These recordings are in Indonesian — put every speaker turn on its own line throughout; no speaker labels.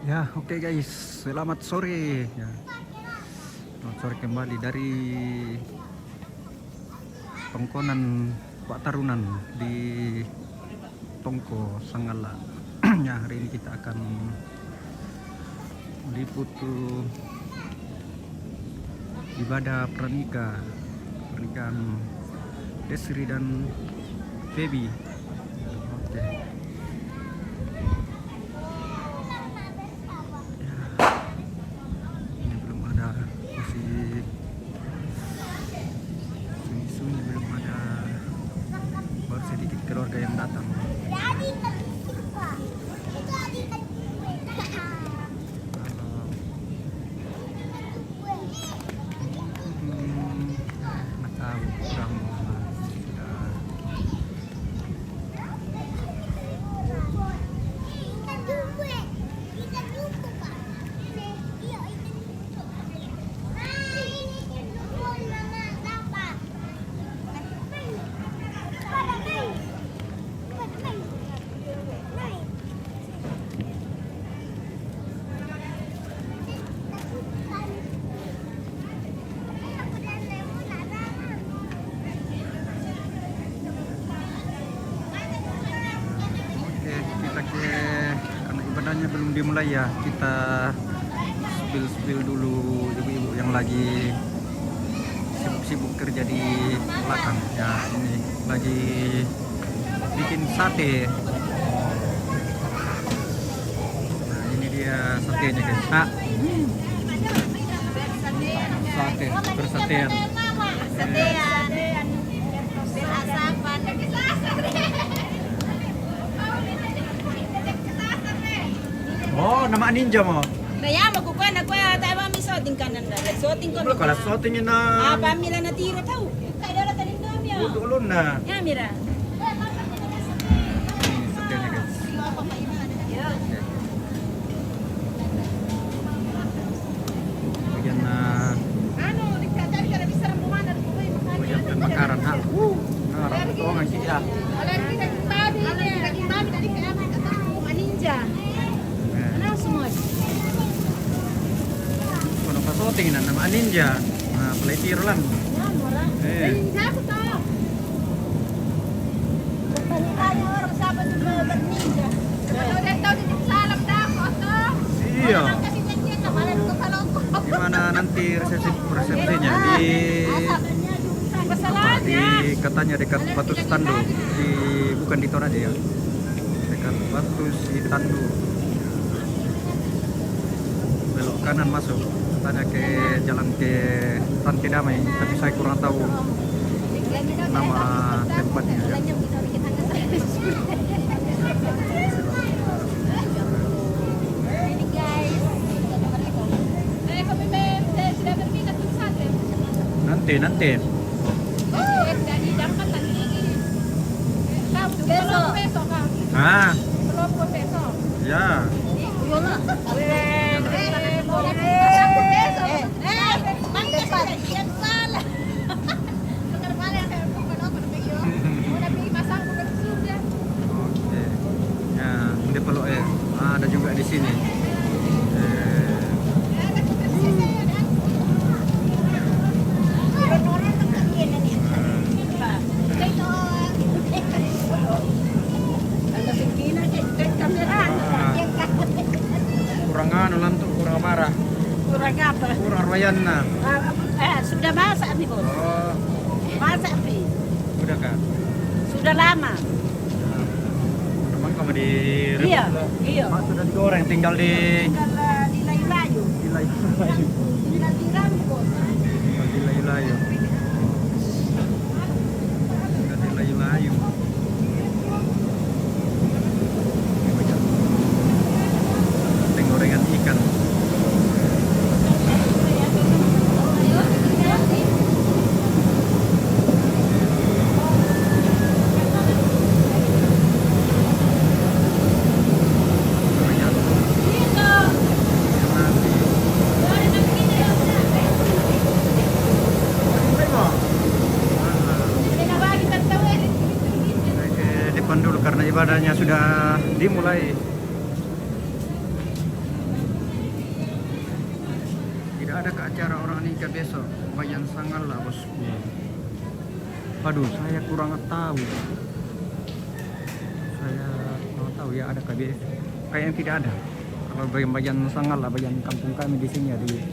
Ya, oke guys, selamat sore. Ya, selamat sore kembali dari Tongkonan Pak Tarunan di Tongko Sanggala. Ya, hari ini kita akan meliput ibadah pernikahan Desri dan Baby. Oke. Ini belum ada masih sunyi-sunyi, belum ada, baru sedikit keluarga yang datang. Nggak tahu, kurang sudah. Oke, kita karena ibadahnya belum dimulai ya, kita spill dulu ibu-ibu yang lagi sibuk-sibuk kerja di belakang. Ya, ini lagi bikin sate. Nah, ini dia satenya guys. Nah, sate bersatean. Oh, nama ninja mo.
Kaya magkukuha na ko tayo misoting kanan na. Soting ko.
Kalau kalau shootingnya na
Pamila na tiro tahu. Kaya na tanin kami ya.
ulun na.
Ya mira.
Ini satenya guys. Bagian
Ano, nagtatali ka na bisa ng buwan at kuwi
bagian pembakaran. Ha. Nah, rambut doang sih ya.
Alergi na tabi. Alergi na tabi dari kaya man katahu maninja. Ano semua?
Kalau pas shooting na nama ninja. Nah, play tiro lang.
Ya mura. Ninja ko to. Pagkakaya orang sabat ng mga ninja. Ano din daw din salam na ako to.
Iya.
Kasi nandiyan na malan ko paloko.
Gimana nanti resepsinya di katanya dekat Batu Tandu, bukan di Toraja ya, dekat Batu Tandu, belok kanan masuk katanya ke jalan ke Pantai Damai, tapi saya kurang tahu nama tempatnya ya. Nanti ah ya oke ya udah peluk ya. Ada juga di sini. Kurang anu lah tuh, kurang marah,
Kurang apa?
kurang royan nah.
Sudah masak nih bos.
Oh,
Masak nih.
udah kan.
Sudah lama.
Memang kamu di
Iya, iya.
sudah digoreng, tinggal di
Tinggal di layu-layu.
layu.
Tinggal dirambut.
Tinggal di layu. Tinggal di layu. Gorengan ikan. Nasi. ada ke acara orang nikah besok. Bayan sangat lah bosku. Aduh, saya kurang tahu. Saya kurang tahu ya ada KBS. Kayaknya tidak ada. Kalau bayan sangat lah, bayan kampung kami di sini di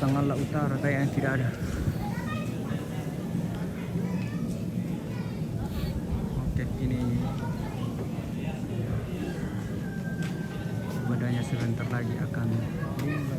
Sangala Utara kayaknya tidak ada. Oke, ini ibadahnya sebentar lagi akan dimulai.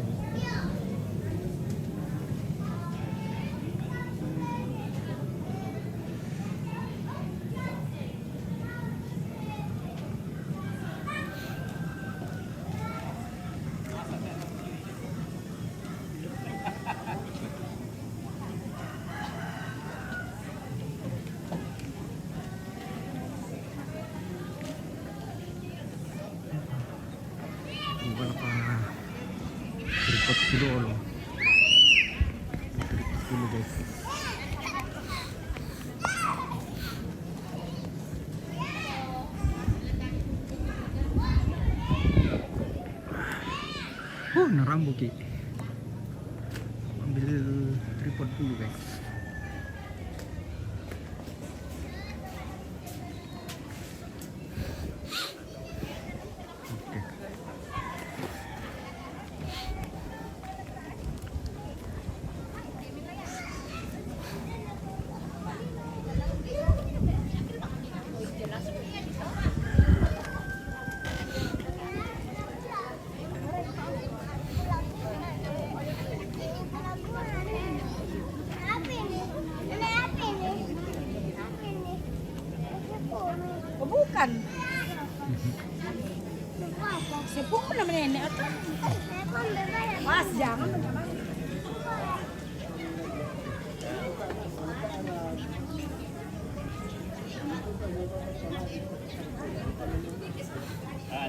Tripod dulu, tripod dulu guys. Narambo ki. Ambil tripod dulu guys. Oke.
Oh, bukan. Sepupu namanya nenek atau? Mas, jangan.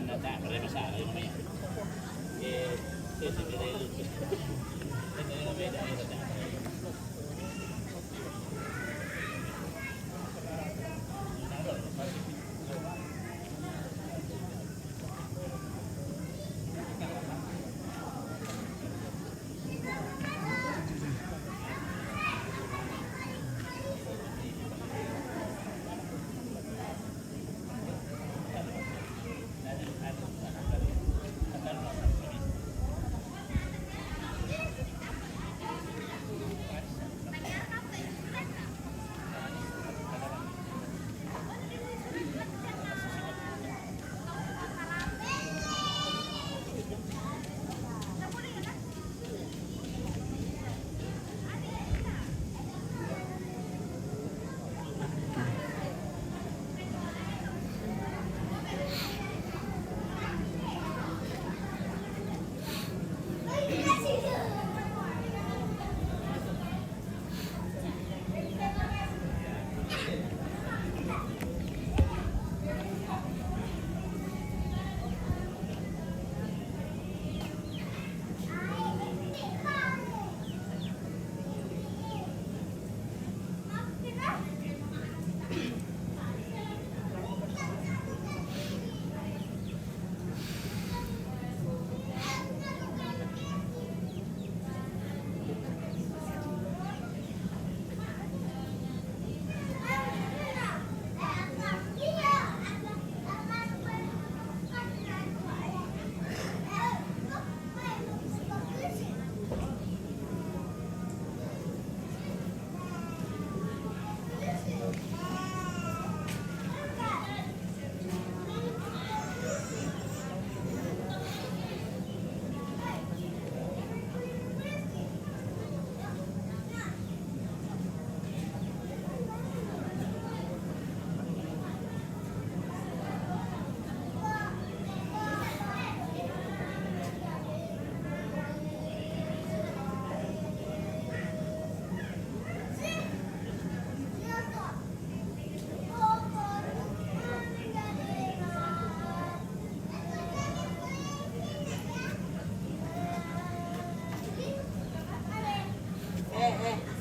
Tidak ada masalah yang namanya.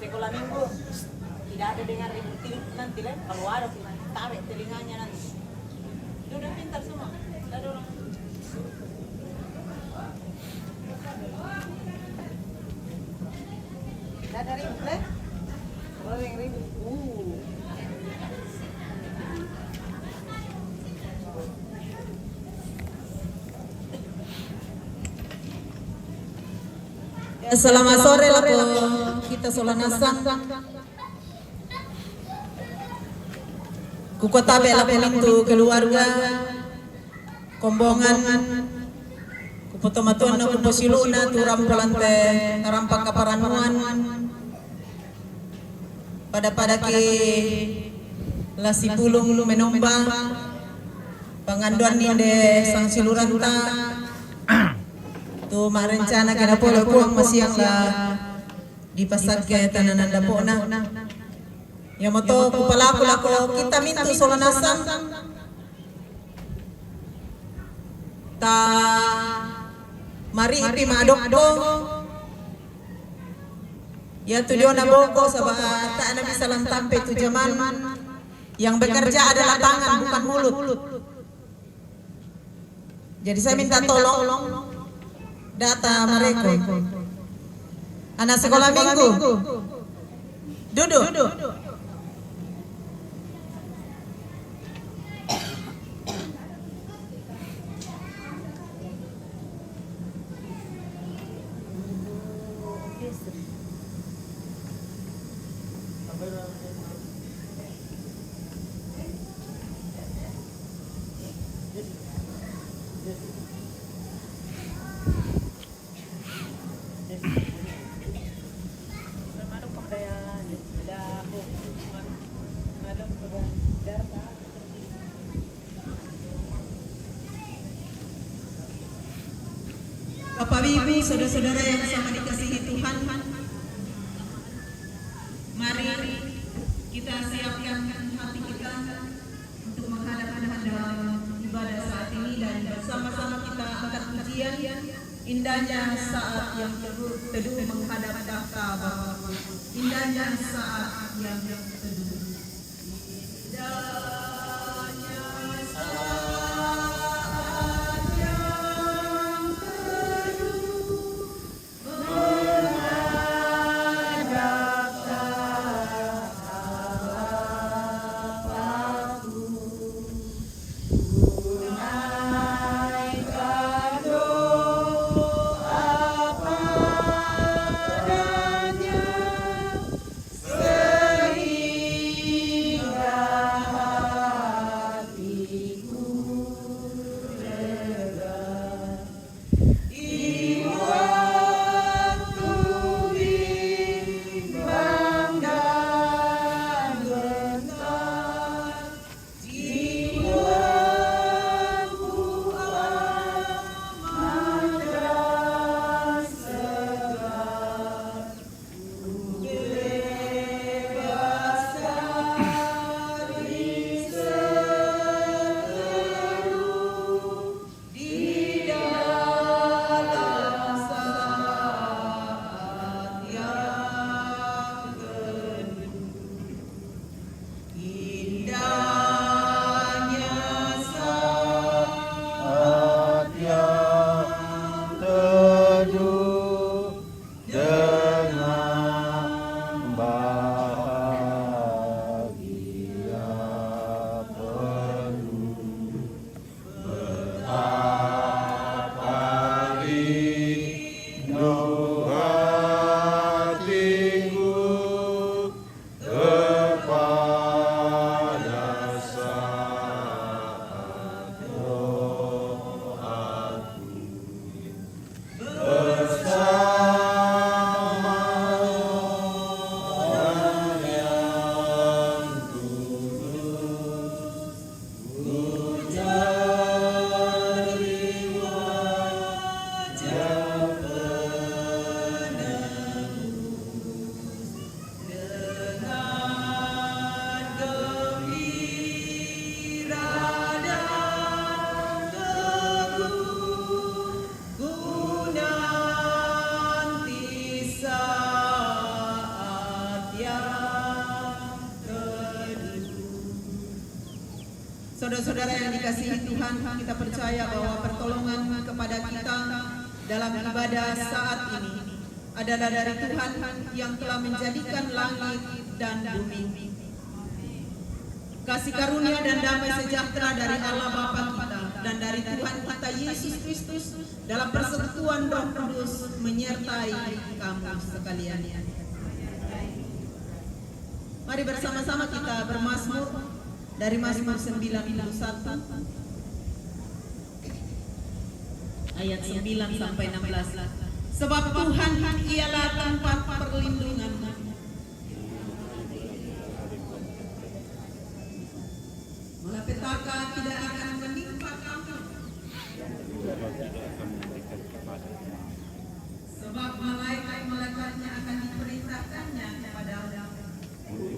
Sekolah minggu tidak ada dengar ribut nanti lah kalau ada tarik telinganya nanti. Dia udah pintar semua, tidak ada orang. Selamat sore lah kita Solanasang. Kukotabe lah pintu keluarga Kombongan. Kupotomatuan na kuposiluna turam polante tarampak kaparanuan. Pada ki lasipulung menomba panganduan ninde sang siluranta. Tu marencana kena polo puang masiang lah di pasar ke tananan dapona. Ya moto kupalaku lako kita mintu Solanasang ta mari ipi madokdo ya tu dia na boko sabah tak ada bisa lantampe tu zaman yang bekerja adalah tangan bukan mulut. Jadi saya minta tolong data mereka. Anak sekolah minggu. Duduk. Bapak Ibu, saudara-saudara yang sama dikasihi Tuhan, mari kita siapkan hati kita untuk menghadap dalam ibadah saat ini dan bersama-sama kita angkat pujian indahnya saat yang teduh menghadap tahta Bapa. Indahnya saat yang teduh. Saudara-saudara yang dikasihi Tuhan, kita percaya bahwa pertolongan kepada kita dalam ibadah saat ini adalah dari Tuhan yang telah menjadikan langit dan bumi. Kasih karunia dan damai sejahtera dari Allah Bapa kita dan dari Tuhan kita Yesus Kristus dalam persekutuan Roh Kudus menyertai kamu sekalian. Mari bersama-sama kita bermazmur dari Mazmur 91 ayat 9 sampai 16. Sebab Tuhan ialah tempat perlindunganmu. Malapetaka tidak akan menimpa kamu. Sebab malaikat-malaikatnya akan diperintahkannya kepadamu.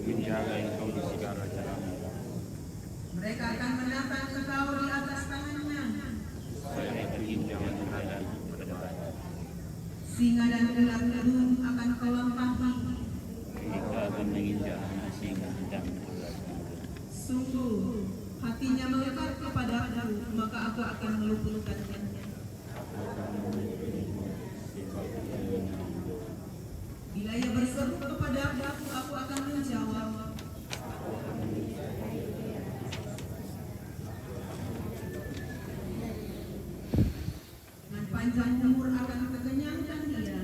Menjaga engkau di segala jalanmu.
Mereka akan menatang engkau di atas tangannya.
Supaya jangan berada pada depan.
Singa dan ular gedung akan kau lampahi.
Mereka akan menginjak anak singa dan ular.
Sungguh hatinya melekat kepadaku, maka aku akan meluputkannya. Bila ia berseru kepadaku, aku akan menjawab. Dengan panjang umur akan kekenyangkan dia.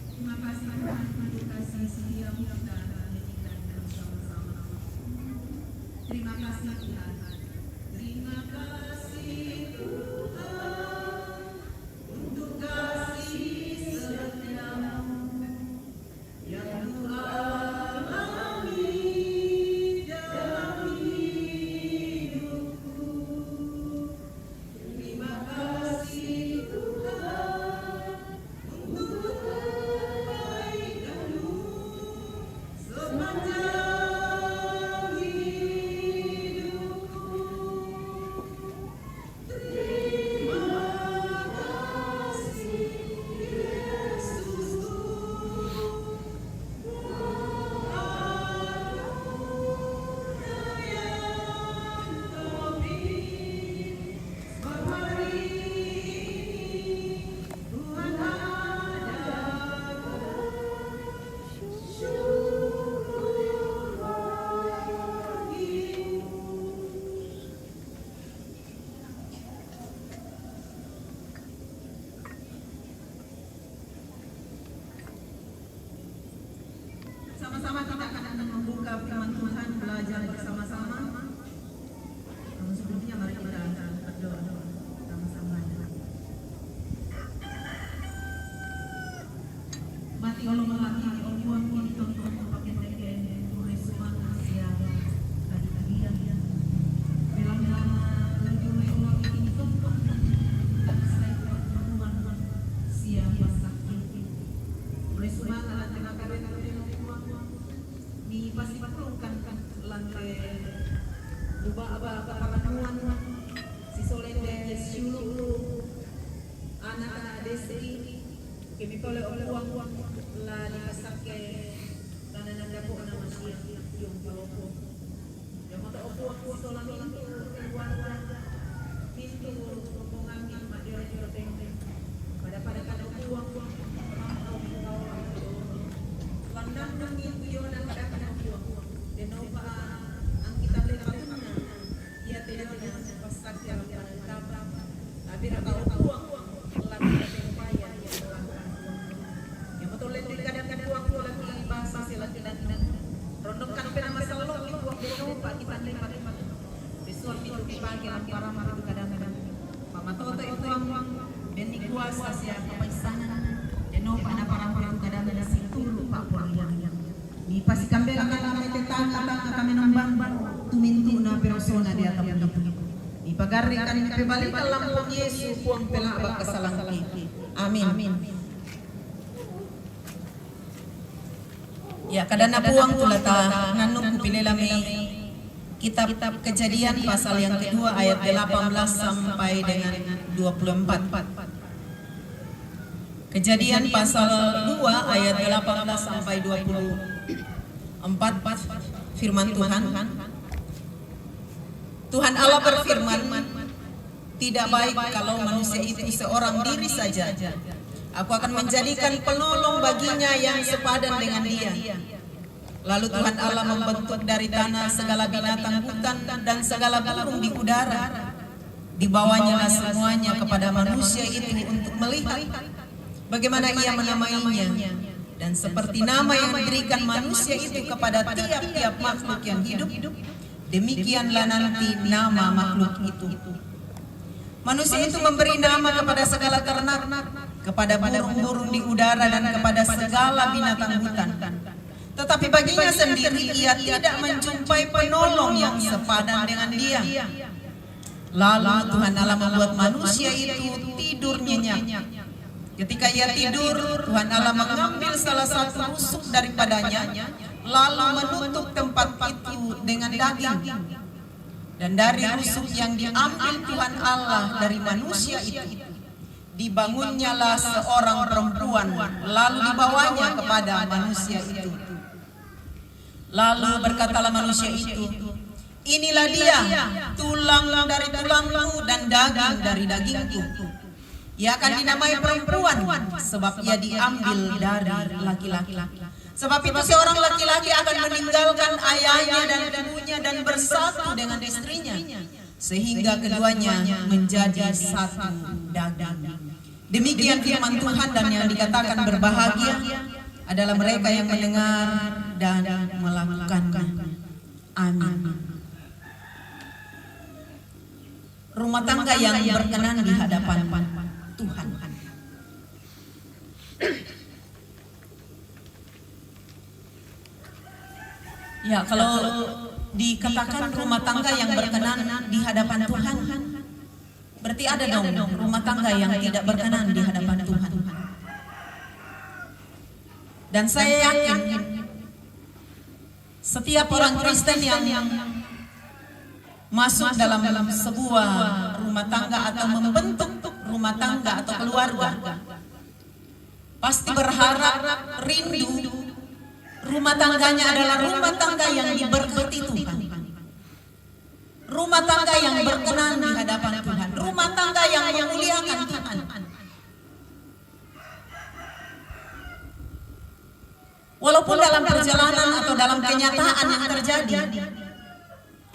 Terima kasih Tuhan untuk kasih setiamu kita nyanyikan bersama-sama. Terima kasih Tuhan. Terima kasih Tuhan untuk kasih setiamu yang Tuhan alami dalam hidupku. Terima kasih Tuhan untuk kebaikan-Mu sepanjang sama-sama kita akan membuka firman Tuhan, belajar bersama-sama. Namun sebelumnya mari kita berdoa sama-sama. Mati Allah melati orang ini tonton pakai teken mulai semangat siang tadi bagian belang-belang lagi Allah ini tonton saya pertemuan siang sakit mulai semangat tengah karena di pasti perlukan lantai ubah apa pertemuan si solende sulu anak-anak desi kami boleh uang lah dipasak ke tanah nanda po na masih yung palopo yung mata uang si solami itu uang pintu rombongan yang madira teng pada kada uang pandang nangin yun ang kada uang deno pa ang kita lekat na iya tidak pasak yang kapal tapi raka uang lagi upaya yang betul lagi kadang-kadang uang lagi bahasa silat-silat rondong kan pernah masalah itu uang deno pak kita lekat besok itu pagi para mara kadang-kadang pamatoto itu uang dan dikuasa siapa paisanan deno pa na para kadang-kadang situ lupa puang di pasti kambela kami tetangga kami nambang tumintu na persona di atas itu di pagari kami kembali dalam Yesus puang pelabak kesalangki amin. Ya kadana puang tulata nganuk pilelami kitab Kejadian pasal yang kedua ayat 18 sampai dengan 24. Kejadian pasal 2 ayat 18 sampai 24 firman Tuhan. Tuhan Allah berfirman, tidak baik kalau manusia itu seorang diri saja. Aku akan menjadikan penolong baginya yang sepadan dengan dia. Lalu Tuhan Allah membentuk dari tanah segala binatang hutan dan segala burung di udara. Dibawanya semuanya kepada manusia itu untuk melihat bagaimana ia menamainya. Dan seperti nama yang diberikan manusia itu kepada tiap-tiap makhluk yang hidup, demikianlah nanti nama makhluk itu. Manusia itu memberi nama kepada segala ternak, kepada burung-burung di udara dan kepada segala binatang hutan. Tetapi baginya sendiri ia tidak menjumpai penolong yang sepadan dengan dia. Lalu Tuhan Allah membuat manusia itu tidur nyenyak. Ketika ia tidur, Tuhan Allah mengambil salah satu rusuk daripadanya, lalu menutup tempat itu dengan daging. Dan dari rusuk yang diambil Tuhan Allah dari manusia itu, dibangunnyalah seorang perempuan, lalu dibawanya kepada manusia itu. Lalu berkatalah manusia itu, inilah dia, tulang dari tulangku dan daging dari dagingku. Ia akan dinamai perempuan, sebab ia diambil dari laki-laki. Sebab itu seorang laki-laki akan meninggalkan ayahnya dan ibunya dan bersatu dengan istrinya, sehingga keduanya menjadi satu daging. Demikian firman Tuhan, dan yang dikatakan berbahagia adalah mereka yang mendengar dan melakukannya. Amin. Rumah tangga yang berkenan di hadapan Tuhan. Ya, kalau dikatakan rumah tangga yang berkenan di hadapan Tuhan, berarti ada dong rumah tangga yang tidak berkenan di hadapan Tuhan. Dan saya yakin setiap orang Kristen yang masuk dalam sebuah rumah tangga atau membentuk rumah tangga atau keluarga pasti berharap, rindu rumah tangganya adalah rumah tangga yang diberkati Tuhan, rumah tangga yang berkenan di hadapan Tuhan, rumah tangga yang memuliakan Tuhan. Walaupun dalam perjalanan atau dalam kenyataan yang terjadi,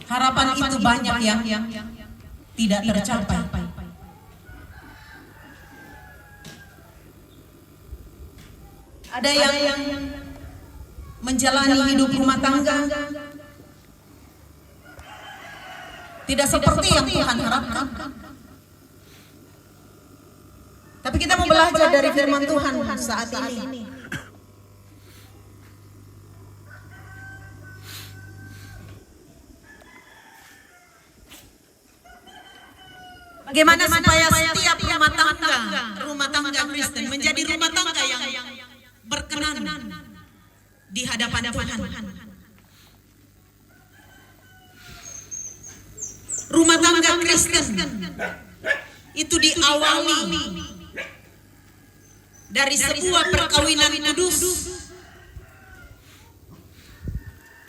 harapan itu banyak yang tidak tercapai. Ada yang menjalani hidup rumah tangga tidak seperti yang Tuhan harapkan. Tapi kita mau belajar dari firman Tuhan saat ini. Bagaimana supaya setiap rumah tangga Kristen menjadi rumah tangga yang berkenan di hadapan Tuhan. Rumah tangga Kristen itu diawali dari sebuah perkawinan kudus.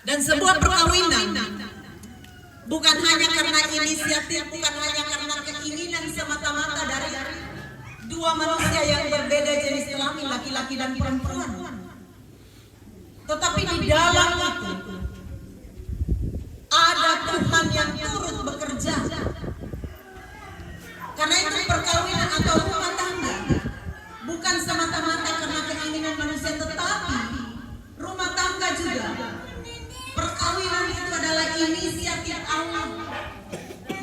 Dan sebuah perkawinan bukan hanya karena inisiatif, bukan hanya karena keinginan semata-mata dari dua manusia yang berbeda jenis kelamin, laki-laki dan perempuan. Tetapi di dalam itu ada Tuhan yang turut bekerja. Karena itu perkawinan atau rumah tangga bukan semata-mata karena keinginan manusia, tetapi rumah tangga juga. Perkawinan itu adalah inisiatif Allah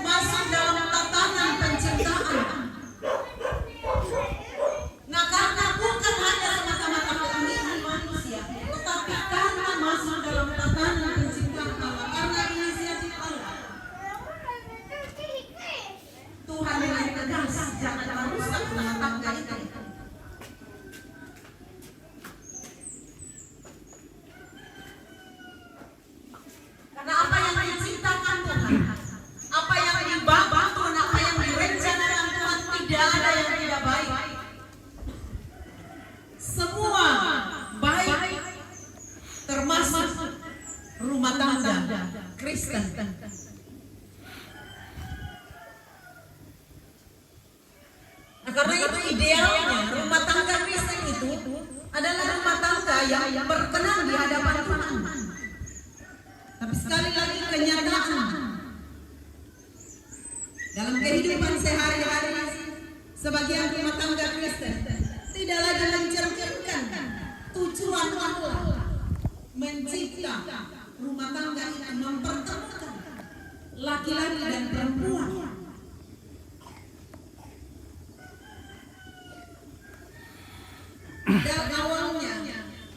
masuk dalam tatanan penciptaan. Nah, karena bukan hanya semata-mata keinginan manusia, tetapi karena masuk dalam tatanan penciptaan Allah, karena inisiatif Allah, Tuhan yang tegas jangan merusak rumah tangga itu. Karena apa yang diciptakan Tuhan, apa yang dibangun Tuhan, apa yang direncanakan Tuhan, tidak ada yang tidak baik. Semua baik, termasuk rumah tangga Kristen. Nah, karena itu idealnya rumah tangga Kristen kenyataan dalam kehidupan sehari-hari. Sebagian rumah tangga Kristen tidak lagi mencerminkan tujuan Allah mencipta rumah tangga itu mempertemukan laki-laki dan perempuan. Dan awalnya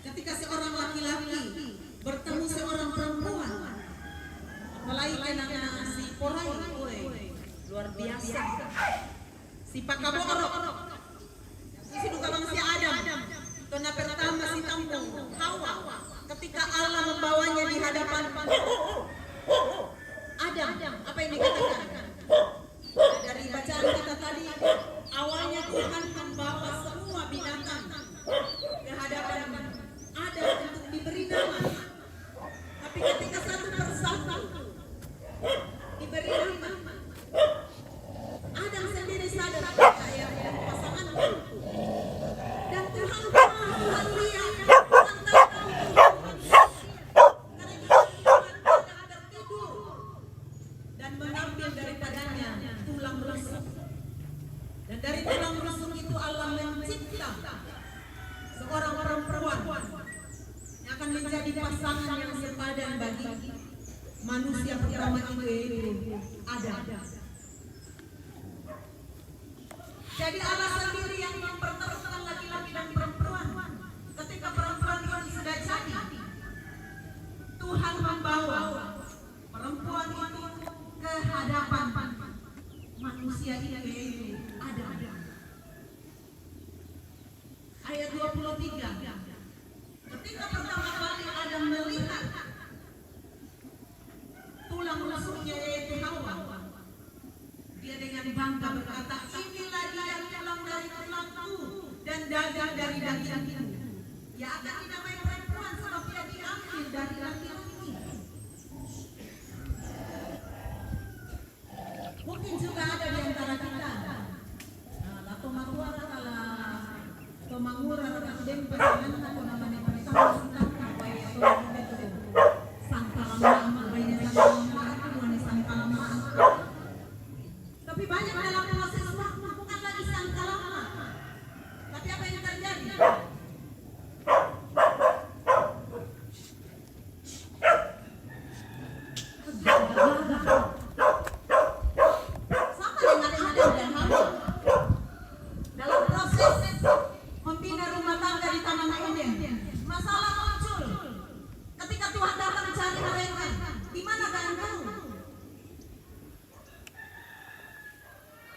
ketika seorang laki-laki bertemu seorang perempuan, melainkan anak si Porai, luar biasa. Si Pakaborok, si duka bangsa Adam, karena pertama si Tambung Hawa, ketika Allah membawanya di hadapan Adam, apa yang dikatakan? Dari bacaan kita tadi, awalnya Tuhan membawa semua binatang ke hadapan Adam untuk diberi nama. Tapi ketika satu persatu diberi nama, Adam sendiri sadar saya pasanganku. Dan Tuhan lihat, Tuhan tahu tertidur dan mengambil daripadanya tulang rusuk. Dan dari tulang rusuk itu Allah mencipta seorang perempuan yang akan menjadi pasangan yang sepadan bagi manusia pertama itu, yaitu Adam. Jadi Allah sendiri yang mempertemukan laki-laki dan perempuan. Ketika perempuan itu sudah jadi, Tuhan membawa perempuan itu ke hadapan manusia ini, yaitu Adam. Ayat 23. Ketika pertama kali Adam melihat tulang rusuknya, yaitu Hawa, dia dengan bangga berkata, inilah dia tulang dari tulangku dan daging dari dagingku. Ya akan dinamai perempuan sebab dia diambil dari laki-laki. Mungkin juga ada di antara kita. Atau matuara kala pemangura nasdem pasangan atau namanya pasangan sangka bayi atau itu sangka lama bayi sangka lama sangka lama. Tapi banyak dalam proses waktu bukan lagi sangka lama. Tapi apa yang terjadi? Sama dengan Adam dan Hawa. Dalam proses membina rumah tangga di Taman Eden, masalah muncul. Ketika Tuhan datang mencari mereka, di mana engkau?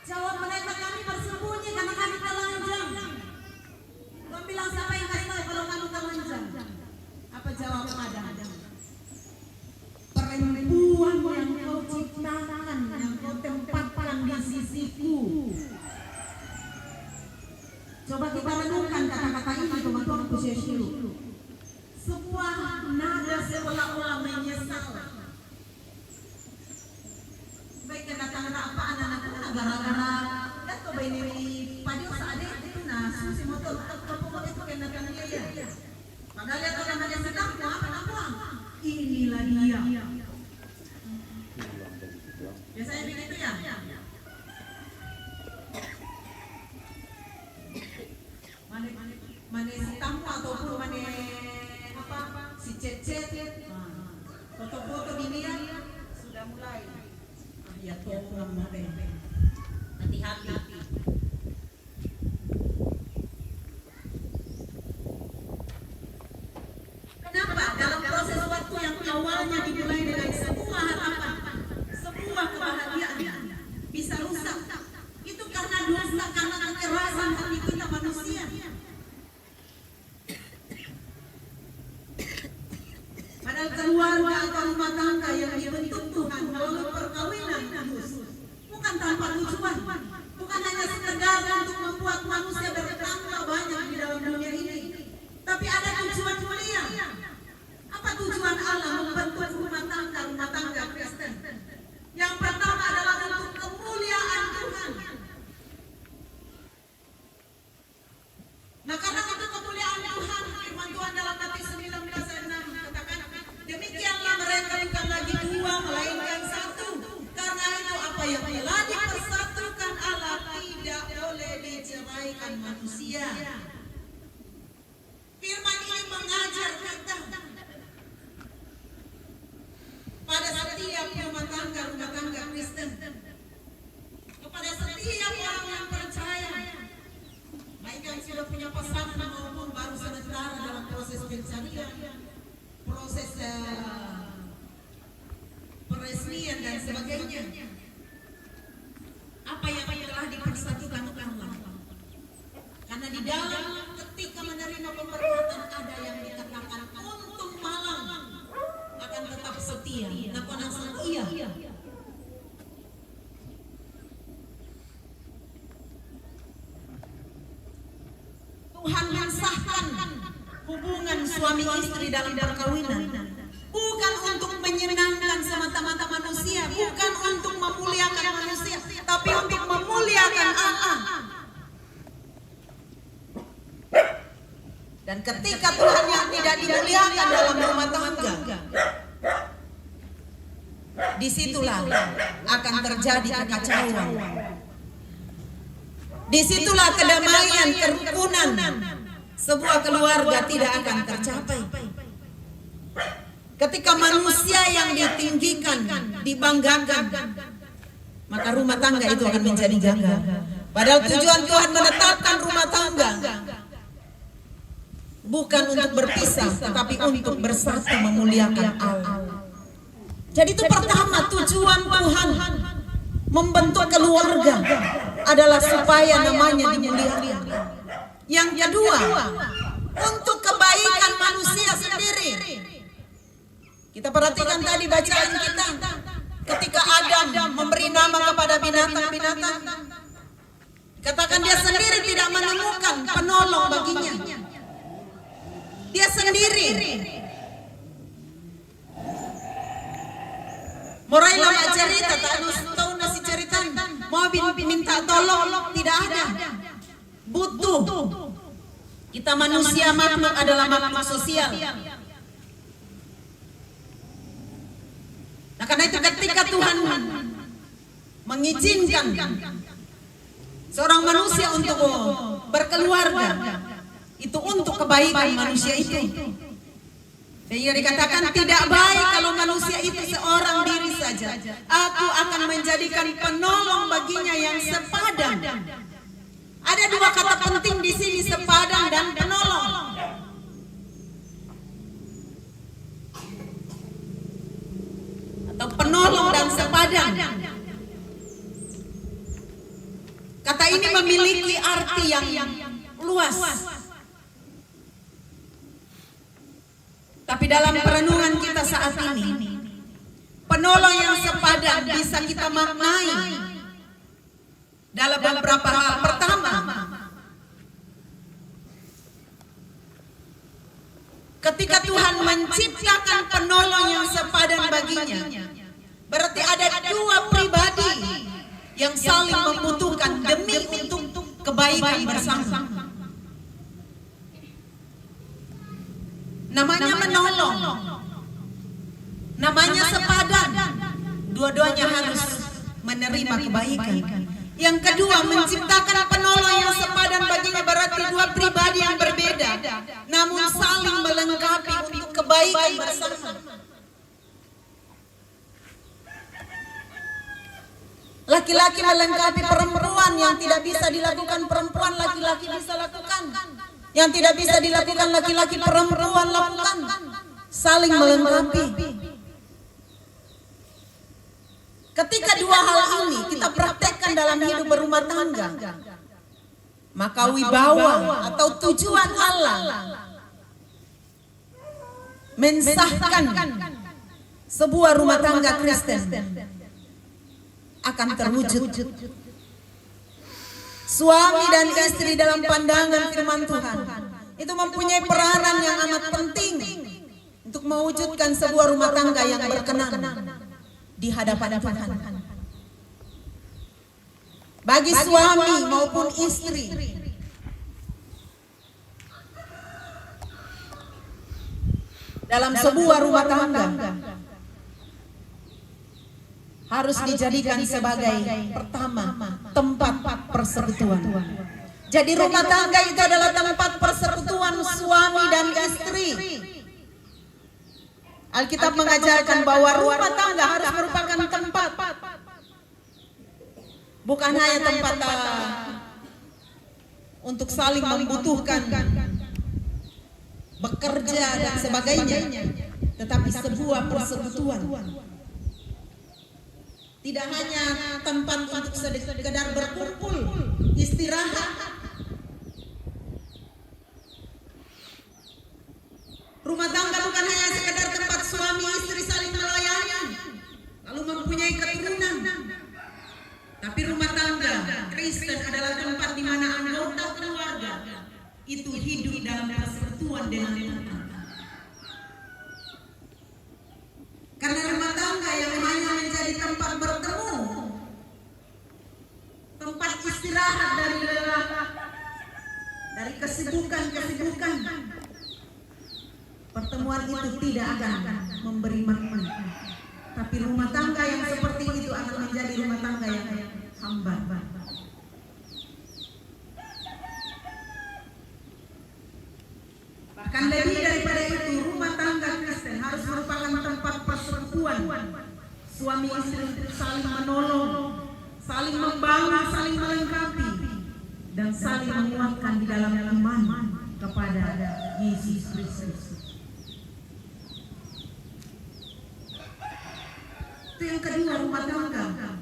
Jawab mereka, kami bersembunyi karena kami telanjang. Tuhan bilang, siapa yang kasih tahu kalau kamu telanjang? Apa jawab Adam? Perempuan yang kau ciptakan, yang kau tempatkan di sisiku. Coba kita renungkan kata-kata ini, teman-teman dulu. Sebuah nada seolah-olah menyesal. Baik kata-kata apa anak-anak gara-gara dato bayi padio saade itu na susi motor kapok itu kena dia ya. Padahal dia orang yang sedang apa? Inilah dia. Biasanya begitu ya. Mana si tamu ataupun mana apa si cet-cet, foto-foto dunia sudah mulai. Ya Tuhan, hati-hati. Kenapa? Dalam proses waktu yang awalnya dimulai dengan sebuah harapan, sebuah kebahagiaan bisa rusak. Itu karena dosa, karena kekerasan hati kita manusia. Padahal keluarga atau rumah tangga yang dibentuk Tuhan melalui perkawinan bukan tanpa tujuan, bukan hanya sekedar untuk membuat manusia bertambah banyak di dalam dunia ini, tapi ada tujuan mulia. Apa tujuan Allah membentuk rumah tangga Kristen? Yang pertama adalah untuk kemuliaan Tuhan. Nah, karena itu kemuliaan Tuhan, firman Tuhan dalam Matius 19:6 katakan, demikianlah mereka bukan lagi dua kebaikan manusia. Firman ini mengajar kita pada setiap rumah tangga Kristen, kepada setiap orang yang percaya, baik yang sudah punya pasangan maupun baru sementara dalam proses pencarian, proses peresmian dan sebagainya. Apa yang telah dipersatukan Allah. Karena di dalam ketika menerima pemberkatan ada yang dikatakan untuk malam akan tetap setia. Nakonasang iya. Tuhan mensahkan hubungan suami istri dalam perkawinan bukan untuk menyenangkan semata-mata manusia, bukan untuk memuliakan manusia, tapi untuk memuliakan Allah. Dan ketika Tuhan yang tidak dimuliakan dalam rumah tangga, disitulah akan terjadi kekacauan. Disitulah kedamaian, kerukunan sebuah keluarga tidak akan tercapai. Ketika manusia yang ditinggikan, dibanggakan, maka rumah tangga itu akan menjadi gagah. Padahal tujuan Tuhan menetapkan rumah tangga bukan untuk berpisah, tetapi untuk bersatu memuliakan Allah. Jadi itu pertama, tujuan Tuhan membentuk keluarga adalah supaya namanya dimuliakan. Yang kedua, untuk kebaikan manusia sendiri. Kita perhatikan tadi bacaan kita, ketika Adam memberi nama kepada binatang-binatang, katakan dia sendiri tidak menemukan penolong baginya. Dia sendiri. Morailah mak cerita, tak tahu nasi cerita. Mau minta tolong, tidak ada. Butuh. Kita manusia makhluk adalah makhluk sosial. Nah karena itu ketika Tuhan mengizinkan seorang manusia untuk berkeluarga, itu untuk kebaikan manusia itu. Sehingga dikatakan tidak baik kalau manusia itu seorang diri saja. Aku akan menjadikan penolong baginya yang sepadan. Ada dua kata penting di sini, sepadan dan penolong. Atau penolong dan sepadan. Kata ini memiliki arti yang luas. Tapi dalam perenungan kita saat ini, penolong yang sepadan bisa kita maknai dalam beberapa hal. Pertama, ketika Tuhan menciptakan penolong yang sepadan baginya, berarti ada dua pribadi yang saling membutuhkan demi untuk kebaikan bersama. Namanya menolong, namanya sepadan. Dua-duanya harus menerima kebaikan. Yang kedua, menciptakan penolong yang sepadan baginya, berarti dua pribadi yang berbeda, namun saling melengkapi untuk kebaikan bersama. Laki-laki melengkapi perempuan, yang tidak bisa dilakukan perempuan, laki-laki bisa lakukan. Yang tidak bisa dilakukan laki-laki, perempuan lakukan. Saling melengkapi. Ketika dua hal ini kita praktekkan dalam hidup berumah tangga, maka wibawa atau tujuan Allah mensahkan sebuah rumah tangga Kristen akan terwujud. Suami dan istri dalam pandangan firman Tuhan itu mempunyai peranan yang amat penting untuk mewujudkan sebuah rumah tangga yang berkenan di hadapan Tuhan. Bagi suami maupun istri, dalam sebuah rumah tangga harus dijadikan sebagai pertama tempat persekutuan. Jadi rumah tangga itu adalah tempat persekutuan suami dan istri. Alkitab mengajarkan bahwa rumah tangga harus merupakan tempat, bukan hanya tempat untuk saling membutuhkan, bekerja dan sebagainya, tetapi sebuah persekutuan. Tidak hanya tempat untuk sekedar berkumpul, istirahat. Rumah tangga bukan hanya sekedar tempat suami istri saling melayani, lalu mempunyai keturunan. Tapi rumah tangga Kristen adalah tempat di mana anggota keluarga itu hidup dalam persekutuan dengan Tuhan. Karena rumah tangga yang hanya menjadi tempat bertemu, tempat istirahat dari lelah, dari kesibukan, pertemuan itu tidak akan memberi manfaat. Tapi rumah tangga yang seperti itu akan menjadi rumah tangga yang hamba. Bahkan lebih daripada itu, rumah tangga Kristen harus merupakan tempat persekutuan. Suami istri saling menolong, saling membangun, saling melengkapi, dan saling menguatkan di dalam iman kepada Yesus Kristus. Itu yang kedua, rumah tangga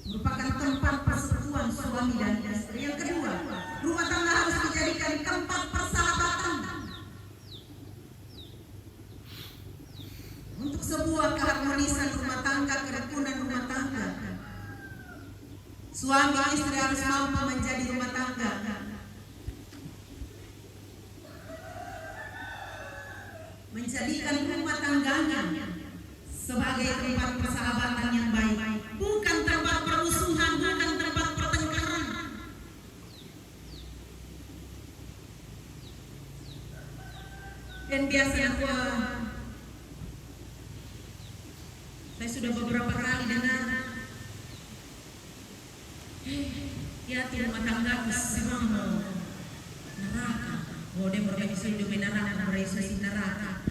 merupakan tempat persekutuan suami dan istri. Yang kedua, rumah tangga harus dijadikan tempat persahabatan. Untuk sebuah keharmonisan rumah tangga, kerukunan rumah tangga, suami istri harus mampu menjadi rumah tangga menjadikan rumah tangganya sebagai tempat persahabatan yang baik, bukan tempat permusuhan, bukan tempat pertengkaran. Dan biasanya saya sudah beberapa kali dengar, ya di rumah tangga memang neraka, dia berbagai hidup neraka, berisi neraka.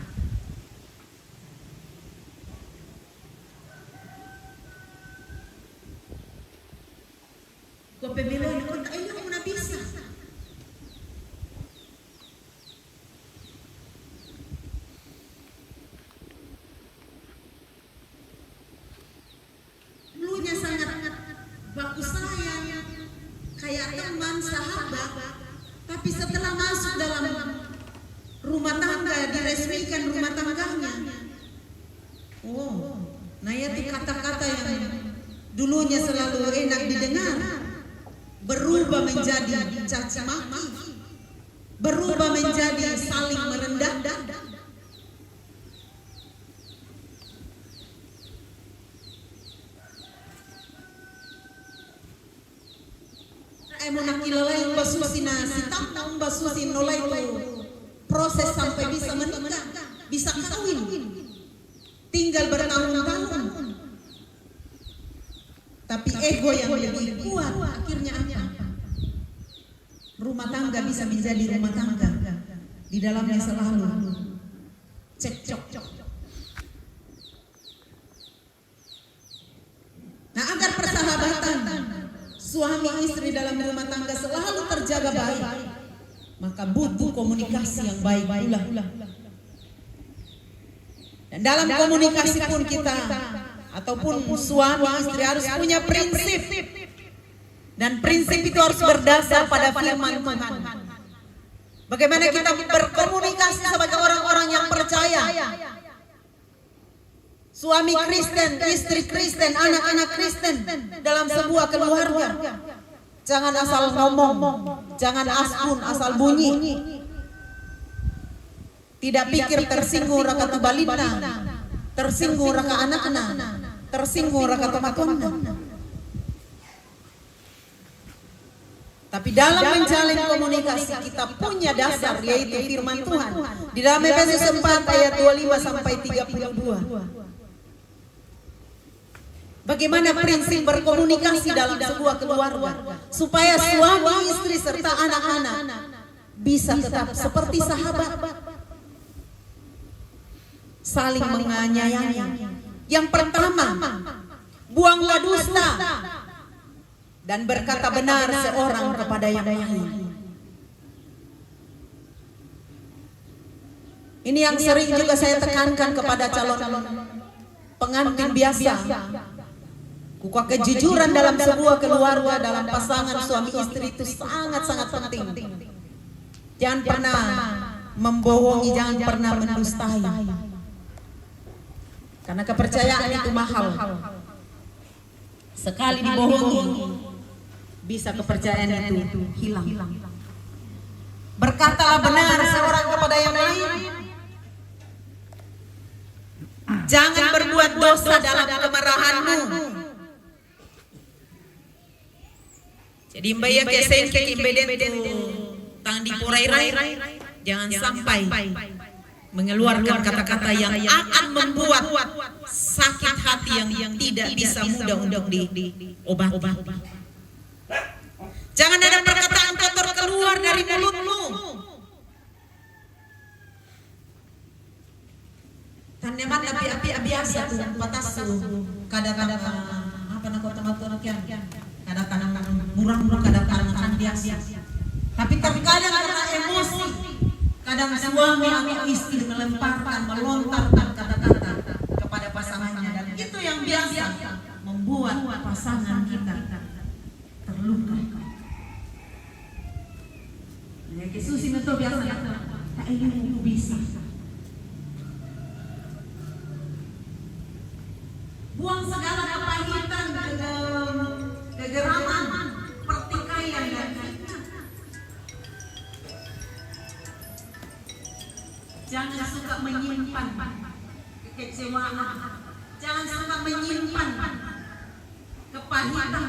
Kau pemilih kau tak ini mana bisa? Dulunya sangat bagus sayang, kayak teman sahabat, tapi setelah masuk dalam rumah tangga, diresmikan rumah tangganya, nah itu kata-kata yang dulunya selalu enak didengar berubah menjadi caci maki, berubah menjadi saling merendahkan. Nakilala yung basusi na si Tamtang basusi nolay itu proses sampai bisa menikah, bisa kawin, tinggal bertahun-tahun. Tapi ego yang lebih kuat akhirnya apa? Rumah tangga bisa menjadi rumah tangga di dalamnya selalu cekcok. Nah, agar persahabatan suami istri dalam rumah tangga selalu terjaga baik, maka butuh komunikasi yang baik pula. Dan dalam komunikasi pun kita ataupun suami istri harus punya prinsip, dan prinsip itu harus berdasar pada firman Tuhan. Bagaimana kita berkomunikasi sebagai orang-orang yang percaya, suami Kristen, istri Kristen, anak-anak Kristen dalam sebuah keluarga. Jangan asal ngomong, jangan aspun asal bunyi, tidak pikir tersinggung raka tubalina, tersinggung raka anak-anak, tersinggung raka teman-teman. Tapi dalam menjalin komunikasi kita punya dasar, yaitu firman Tuhan di dalam Efesus 4 ayat 25 sampai 32. Bagaimana prinsip berkomunikasi dalam sebuah keluarga supaya suami, istri serta anak-anak bisa tetap seperti sahabat, saling menyayangi. Yang pertama, buanglah dusta dan berkata benar seorang kepada yang lain. Ini yang sering juga saya tekankan kepada calon pengantin biasa. Kukuh kejujuran dalam sebuah keluarga, dalam pasangan suami istri itu sangat-sangat penting. Jangan pernah membohongi, jangan pernah mendustai. Karena kepercayaan itu mahal. Sekali dibohongi, bisa kepercayaan itu hilang. Berkatalah benar seorang kepada yang lain. Jangan berbuat dosa dalam kemarahanmu. Jadi mbaya kesen ke imbeden tu tang dipurai-rai, jangan sampai mengeluarkan kata-kata yang akan membuat sakit hati yang tidak bisa mudah untuk diobati. Jangan ada perkataan kotor keluar dari mulutmu. Taneman api-api biasa tuh patasu kadang-kadang apa nak kotor-kotor kian. Kadang-kadang murah-murah, kadang-kadang biasa. Tapi terkadang karena emosi, kadang suami atau istri melemparkan, melontarkan kata-kata kepada pasangannya, dan itu yang biasa membuat pasangan kita terluka. Ya, Yesus itu biasa tak ingin bisa. Buang segala kepahitan, kegeraman, pertikaian dan fitnah. Jangan suka menyimpan kekecewaan. Jangan suka menyimpan kepahitan.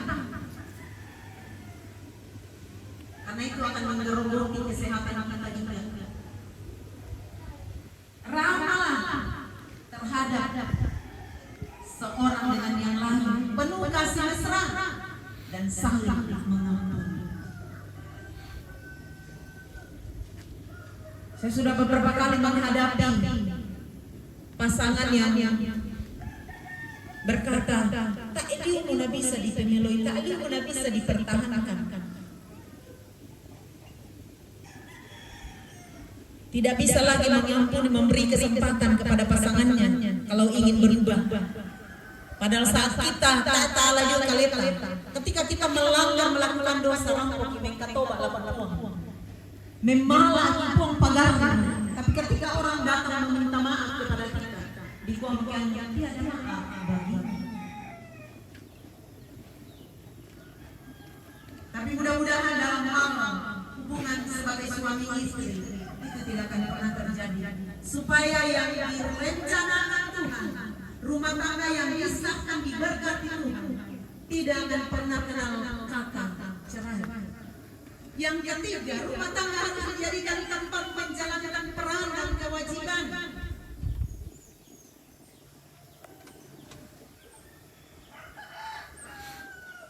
Karena itu akan menggerogoti kesehatan kita juga. Ramahlah terhadap seorang dengan yang lain, penuh kasih mesra dan saling mengampuni. Saya sudah beberapa kali menghadapi pasangan yang berkata, tak ilmu na bisa dipemeloi, tak ilmu na bisa dipertahankan. Tidak bisa lagi mengampuni, memberi kesempatan kepada pasangannya kalau ingin berubah. Padahal saat kita ta'ala juga kaleta, ketika kita melanggar, melakukan dosa, rampok mengkatoba lawan uang, memalah uang pagar. Tapi ketika orang datang meminta maaf kepada kita, dikuangkan dia maaf bagi. Tapi mudah-mudahan dalam hal hubungan sebagai suami istri itu tidak akan pernah terjadi. Supaya yang direncanakan Tuhan, rumah tangga yang disahkan diberkati Tuhan, tidak akan pernah kenal kata cerai. Yang ketiga, rumah tangga harus menjadikan tempat menjalankan peran dan kewajiban.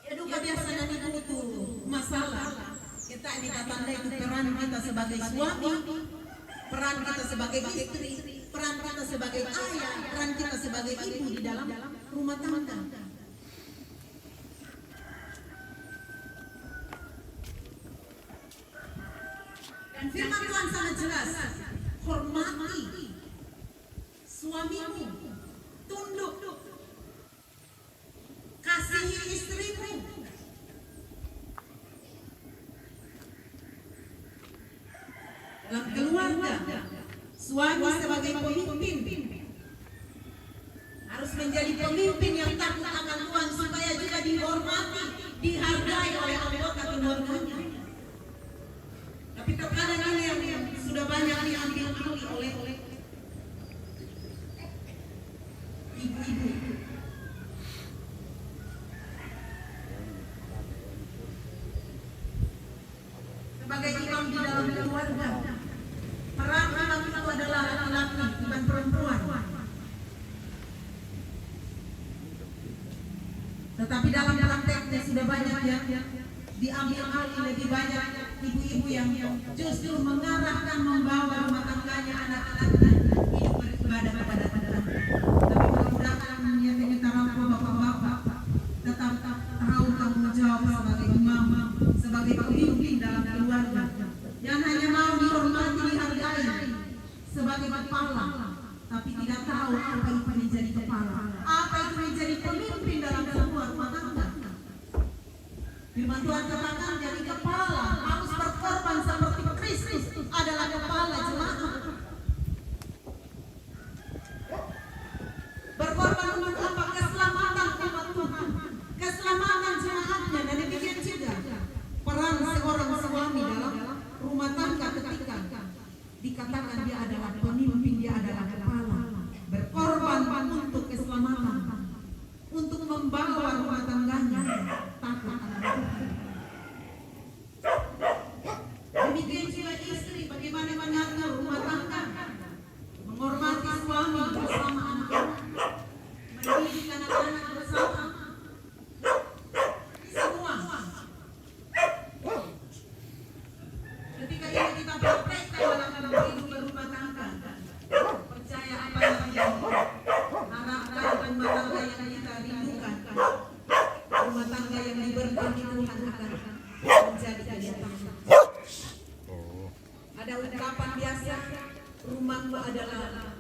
Ya duka biasanya itu masalah. Kita ini tanda itu peran kita sebagai suami, peran kita sebagai istri, peran kita sebagai ayah, peran kita sebagai ibu di dalam rumah tangga. Dan firman Tuhan sangat jelas, hormati suamimu, tunduk, kasihi istrimu. Dalam keluarga, suami sebagai pemimpin harus menjadi pemimpin yang takut akan Tuhan, supaya juga dihormati, dihargai oleh anggota keluarganya. Tapi terkadang ini yang sudah banyak diambil alih oleh ibu-ibu. Sebagai imam di dalam keluarga, peran imam itu adalah laki-laki, bukan perempuan. Tetapi dalam prakteknya sudah banyak yang diambil alih, lebih banyak ibu-ibu yang justru mengarahkan, membawa rumah tangganya, anak-anaknya hidup beribadah kepada Tuhan. Tapi mudah-mudahan yang kita rampu bapak-bapak tetap tahu tanggung jawab sebagai imam, sebagai pemimpin dalam keluarga. Yang hanya mau dihormati, dihargai sebagai kepala, tapi tidak tahu apa itu menjadi kepala, apa itu menjadi pemimpin dalam sebuah rumah tangga. Firman Tuhan katakan jadi kepala harus berkorban seperti Kristus adalah kepala jemaat. Berkorban untuk apa? Keselamatan umat Tuhan, keselamatan jemaatnya. Dan demikian juga peran seorang suami dalam rumah tangga ketika dikatakan dia adalah pemimpin, dia adalah kepala, berkorban untuk keselamatan, untuk membawa rumah tangganya takut akan Tuhan. Demikian juga istri, bagaimana mengatur rumah tangga, menghormati suami bersama anak-anak, mendidik anak-anak bersama. Semua ketika ini kita praktekkan dalam kehidupan rumah tangga, percaya apa yang terjadi, harapkan rumah tangga yang kita rindukan, rumah tangga yang diberkati Tuhan akan menjadi kenyataan. Ada ungkapan biasa, rumahku adalah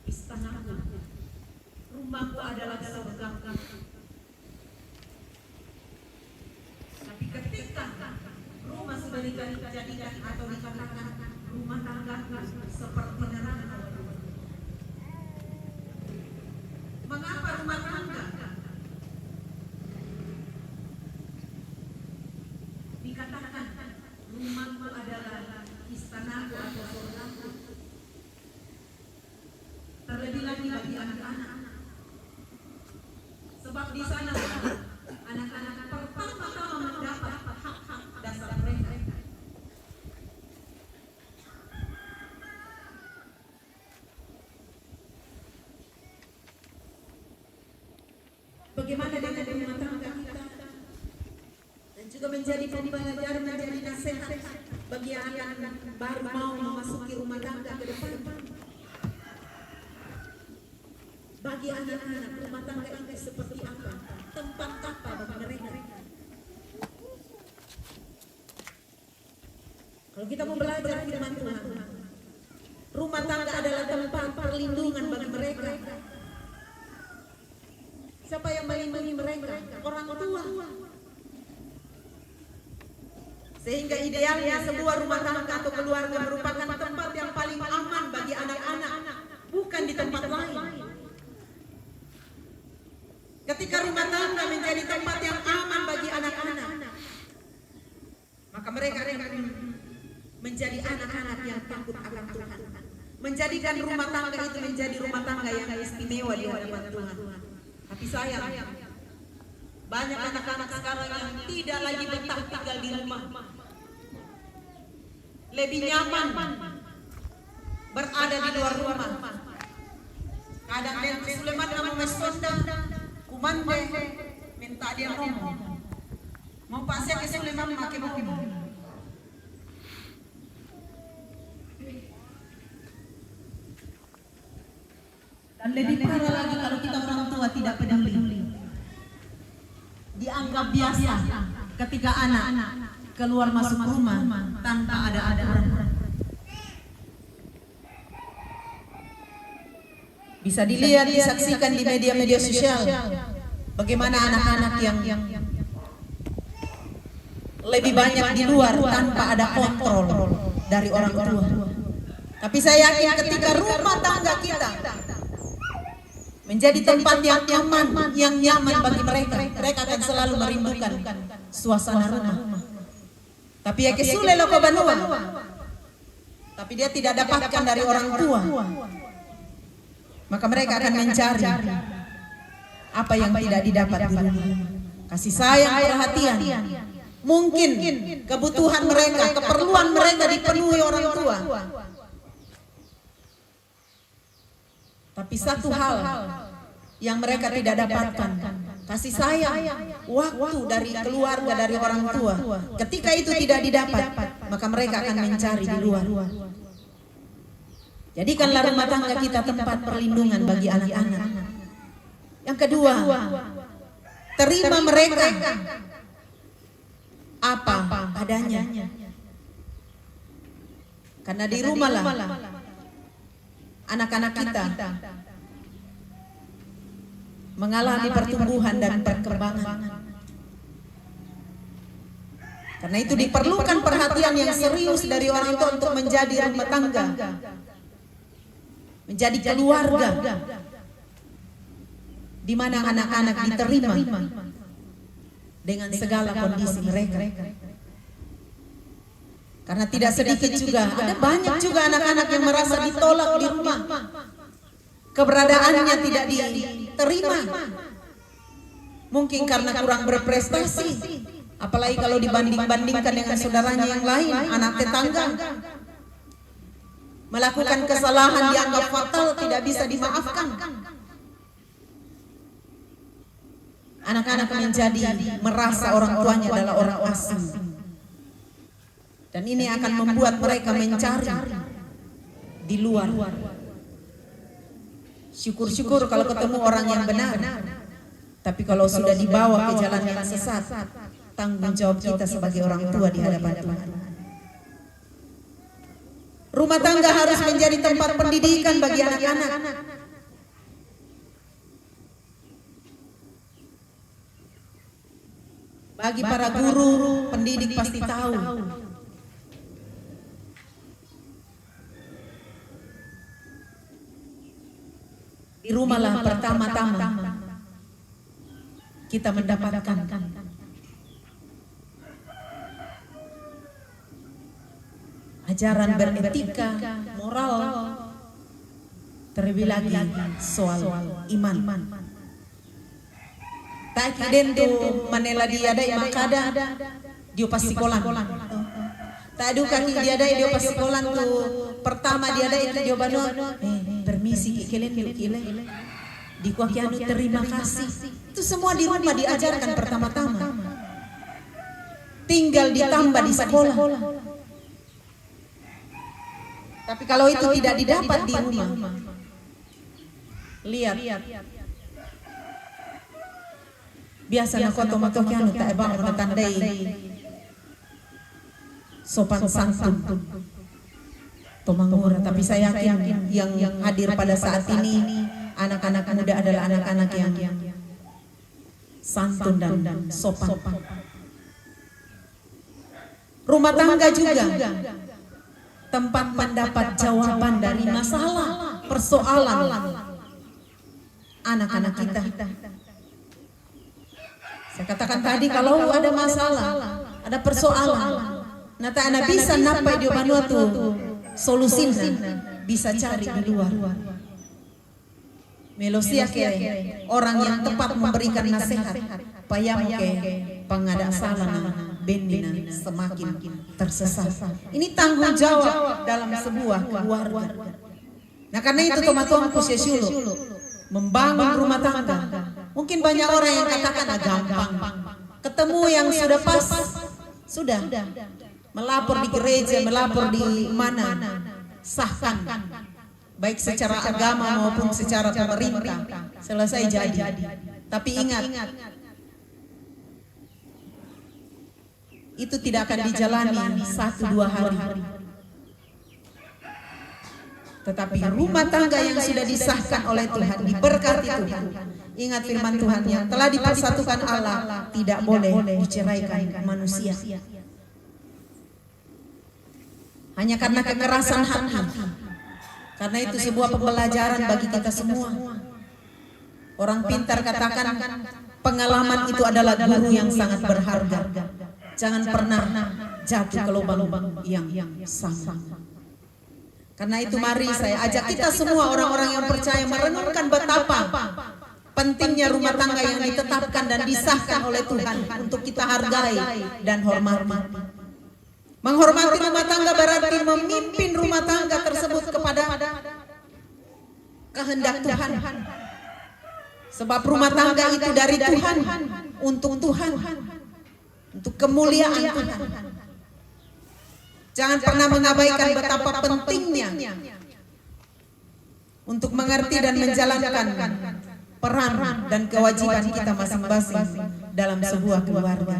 istanaku, rumahku adalah surgaku. Tapi ketika rumah sudah dijadikan atau dikatakan rumah tangga seperti neraka, mengapa rumah tangga dikatakan rumahku adalah istanaku atau surgaku? Terlebih lagi bagi anak-anak, sebab di sana anak-anak pertama-tama mendapat hak-hak dasar mereka. Bagaimana dengan rumah tangga kita? Dan juga menjadi pembelajaran, menjadi nasihat bagi anak-anak baru mau memasuki rumah tangga ke depan. Bagi anak-anak, rumah tangga itu seperti apa? Tempat apa bagi mereka? Kalau kita mau belajar firman Tuhan, rumah tangga adalah tempat perlindungan bagi mereka. Siapa yang melindungi mereka? Orang tua. Sehingga idealnya sebuah rumah tangga atau keluarga merupakan tempat yang paling aman bagi anak-anak, bukan di tempat lain. Ketika rumah tangga menjadi tempat yang aman bagi anak-anak, maka mereka akan menjadi anak-anak yang takut akan Tuhan, menjadikan rumah tangga itu menjadi rumah tangga yang istimewa di hadapan Tuhan. Tapi sayang, banyak anak-anak sekarang yang tidak lagi betah tinggal di rumah, lebih nyaman berada di luar rumah. Kadang dia Sulaiman namun mesonda kumande minta dia ngomong mau pasnya ke Sulaiman make buku. Dan lebih parah lagi kalau kita orang tua tidak peduli, dianggap biasa ketika anak keluar masuk rumah tanpa ada aturan. Bisa dilihat, disaksikan di media-media sosial bagaimana anak-anak yang lebih banyak di luar tanpa ada kontrol dari orang tua. Tapi saya yakin ketika rumah tangga kita menjadi tempat yang nyaman bagi mereka, mereka akan selalu merindukan suasana rumah. Tapi ya kesule loko banua, tapi dia tidak dapatkan dari orang tua, maka mereka akan mencari apa yang tidak didapat di rumah. Kasih sayang, perhatian, mungkin kebutuhan mereka, keperluan mereka dipenuhi orang tua. Tapi satu hal yang mereka tidak dapatkan, kasih sayang, waktu dari keluarga, dari orang tua. Ketika itu tidak didapat, maka mereka akan mencari di luar. Jadikanlah rumah tangga kita tempat perlindungan bagi anak-anak. Yang kedua, terima mereka apa adanya. Karena di rumahlah anak-anak kita mengalami pertumbuhan dan perkembangan. Karena itu diperlukan perhatian yang serius dari orang tua untuk menjadi rumah tangga, menjadi keluarga, di mana anak-anak diterima dengan segala kondisi mereka. Karena tidak sedikit juga, ada banyak juga anak-anak yang merasa ditolak di rumah, keberadaannya tidak diterima, mungkin karena kurang berprestasi, apalagi kalau dibanding-bandingkan dengan saudaranya yang lain, anak tetangga, melakukan kesalahan dianggap fatal, tidak bisa dimaafkan. Anak-anak menjadi merasa orang tuanya adalah orang asing, dan ini akan membuat mereka mencari di luar. Syukur-syukur kalau ketemu orang yang benar, tapi kalau sudah dibawa ke jalan yang sesat, tanggung jawab kita sebagai orang tua di hadapan Tuhan. Rumah tangga harus menjadi tempat pendidikan bagi anak-anak. Bagi para guru, pendidik pasti tahu, di rumahlah pertama-tama kita mendapatkan ajaran beretika, moral, terlebih lagi soal iman. Tak kiden tu manela dia ada makada dia pasti kolan. Tak ada kaki dia ada dia pasti kolan tu pertama dia ada itu dia bano. Permisi kalian kile. Di kuakianu terima kasih. Itu semua di rumah diajarkan pertama-tama. Tinggal ditambah di sekolah. Tapi kalau itu tidak didapat di rumah, lihat. Biasanya koto-moto kianu tak ebang menetandai sopan santun, tomangura. Tapi saya yakin yang hadir pada saat ini anak-anak muda adalah anak-anak yang santun dan sopan. Rumah tangga juga tempat mendapat jawaban dari masalah, persoalan anak-anak kita. Saya katakan tadi, kalau ada masalah, ada persoalan, nata anak bisa napai dia banua tu solusinya, bisa cari di luar. Melosia ke orang yang tepat memberikan nasihat, payah ke pengada salah bendina semakin tersesat. Ini tanggung jawab dalam sebuah keluarga. Nah karena itu teman-teman kusyasulu membangun rumah tangga. Mungkin banyak orang yang katakan gampang. Ketemu yang sudah pas, sudah melapor di gereja, melapor di mana, sahkan. Baik secara agama maupun secara pemerintah, selesai jadi. Tapi ingat, itu tidak akan dijalani 1-2 hari. Tetapi rumah tangga yang sudah disahkan oleh Tuhan, diberkati Tuhan. Ingat firman Tuhan yang telah dipersatukan Allah tidak boleh diceraikan manusia. Hanya karena kekerasan hati. Karena itu sebuah pembelajaran bagi kita semua. Orang pintar katakan pengalaman itu adalah guru yang sangat berharga. Jangan pernah jatuh ke lubang-lubang yang sama. Karena itu mari saya ajak kita semua orang-orang yang percaya merenungkan betapa pentingnya rumah tangga yang ditetapkan dan disahkan oleh Tuhan untuk kita hargai dan hormati. Menghormati rumah tangga berarti memimpin rumah tangga tersebut kepada kehendak Tuhan. Sebab rumah tangga itu dari Tuhan, untuk Tuhan, untuk kemuliaan Tuhan. Jangan pernah mengabaikan betapa pentingnya untuk mengerti dan menjalankan peran dan kewajiban kita masing-masing dalam sebuah keluarga.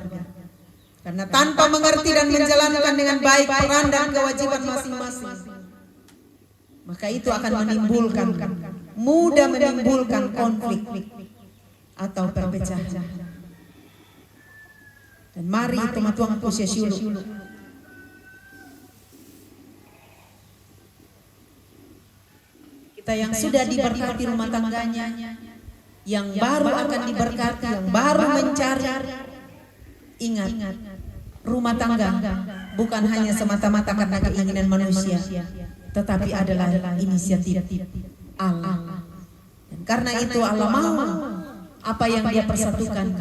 Karena tanpa mengerti dan menjalankan dengan baik peran dan kewajiban masing-masing, maka itu akan mudah menimbulkan konflik atau perpecahan. Dan mari teman-teman ku syulu, kita yang sudah diberkati rumah tangganya, yang baru akan diberkati, yang baru mencari, ingat, rumah tangga bukan hanya semata-mata karena keinginan manusia, tetapi adalah inisiatif Allah. Dan karena itu Allah mau apa yang Dia persatukan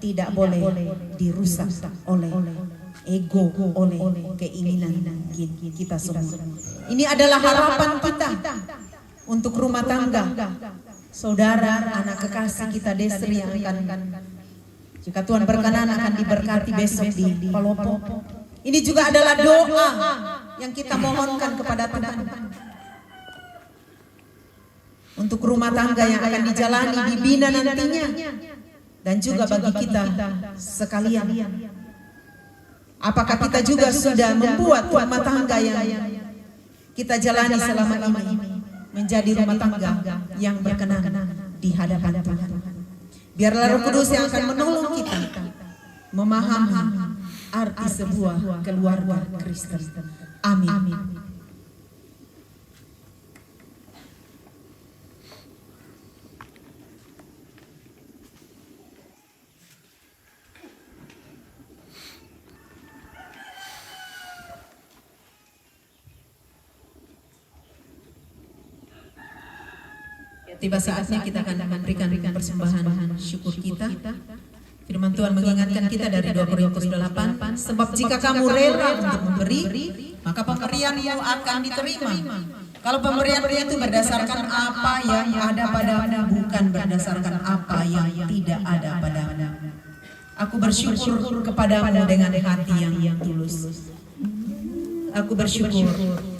tidak boleh dirusak oleh ego, oleh keinginan kita semua. Ini adalah harapan kita untuk rumah tangga, saudara, anak kekasih kita Desri yang akan, jika Tuhan berkenan, akan diberkati besok di Palopo. Ini juga adalah doa yang kita mohonkan kepada Tuhan untuk rumah tangga yang akan dijalani, dibina nantinya, dan juga bagi kita sekalian. Apakah kita juga sudah membuat rumah tangga yang kita jalani selama ini menjadi rumah tangga yang berkenan di hadapan Tuhan? Biarlah Roh Kudus yang akan menolong kita memahami arti sebuah keluarga Kristen. Amin. Tiba saatnya kita akan memberikan persembahan syukur kita. Firman Tuhan mengingatkan kita dari 2 Korintus 8, sebab jika kamu rela untuk memberi, maka pemberianmu akan diterima. Kalau pemberian itu berdasarkan apa yang ada padamu, bukan berdasarkan apa yang tidak ada padamu. Aku bersyukur kepadamu dengan hati yang tulus. Aku bersyukur.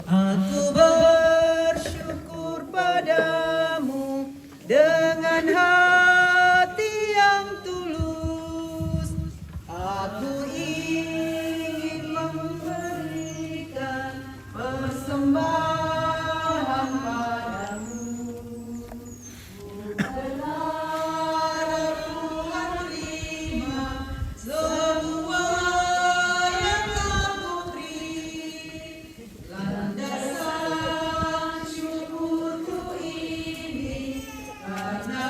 Aku bersyukur padamu dengan hati yang tulus. Aku ingin memberikan persembahan padamu. Berharap Tuhan terima semua yang aku beri. Landasan syukurku ini karena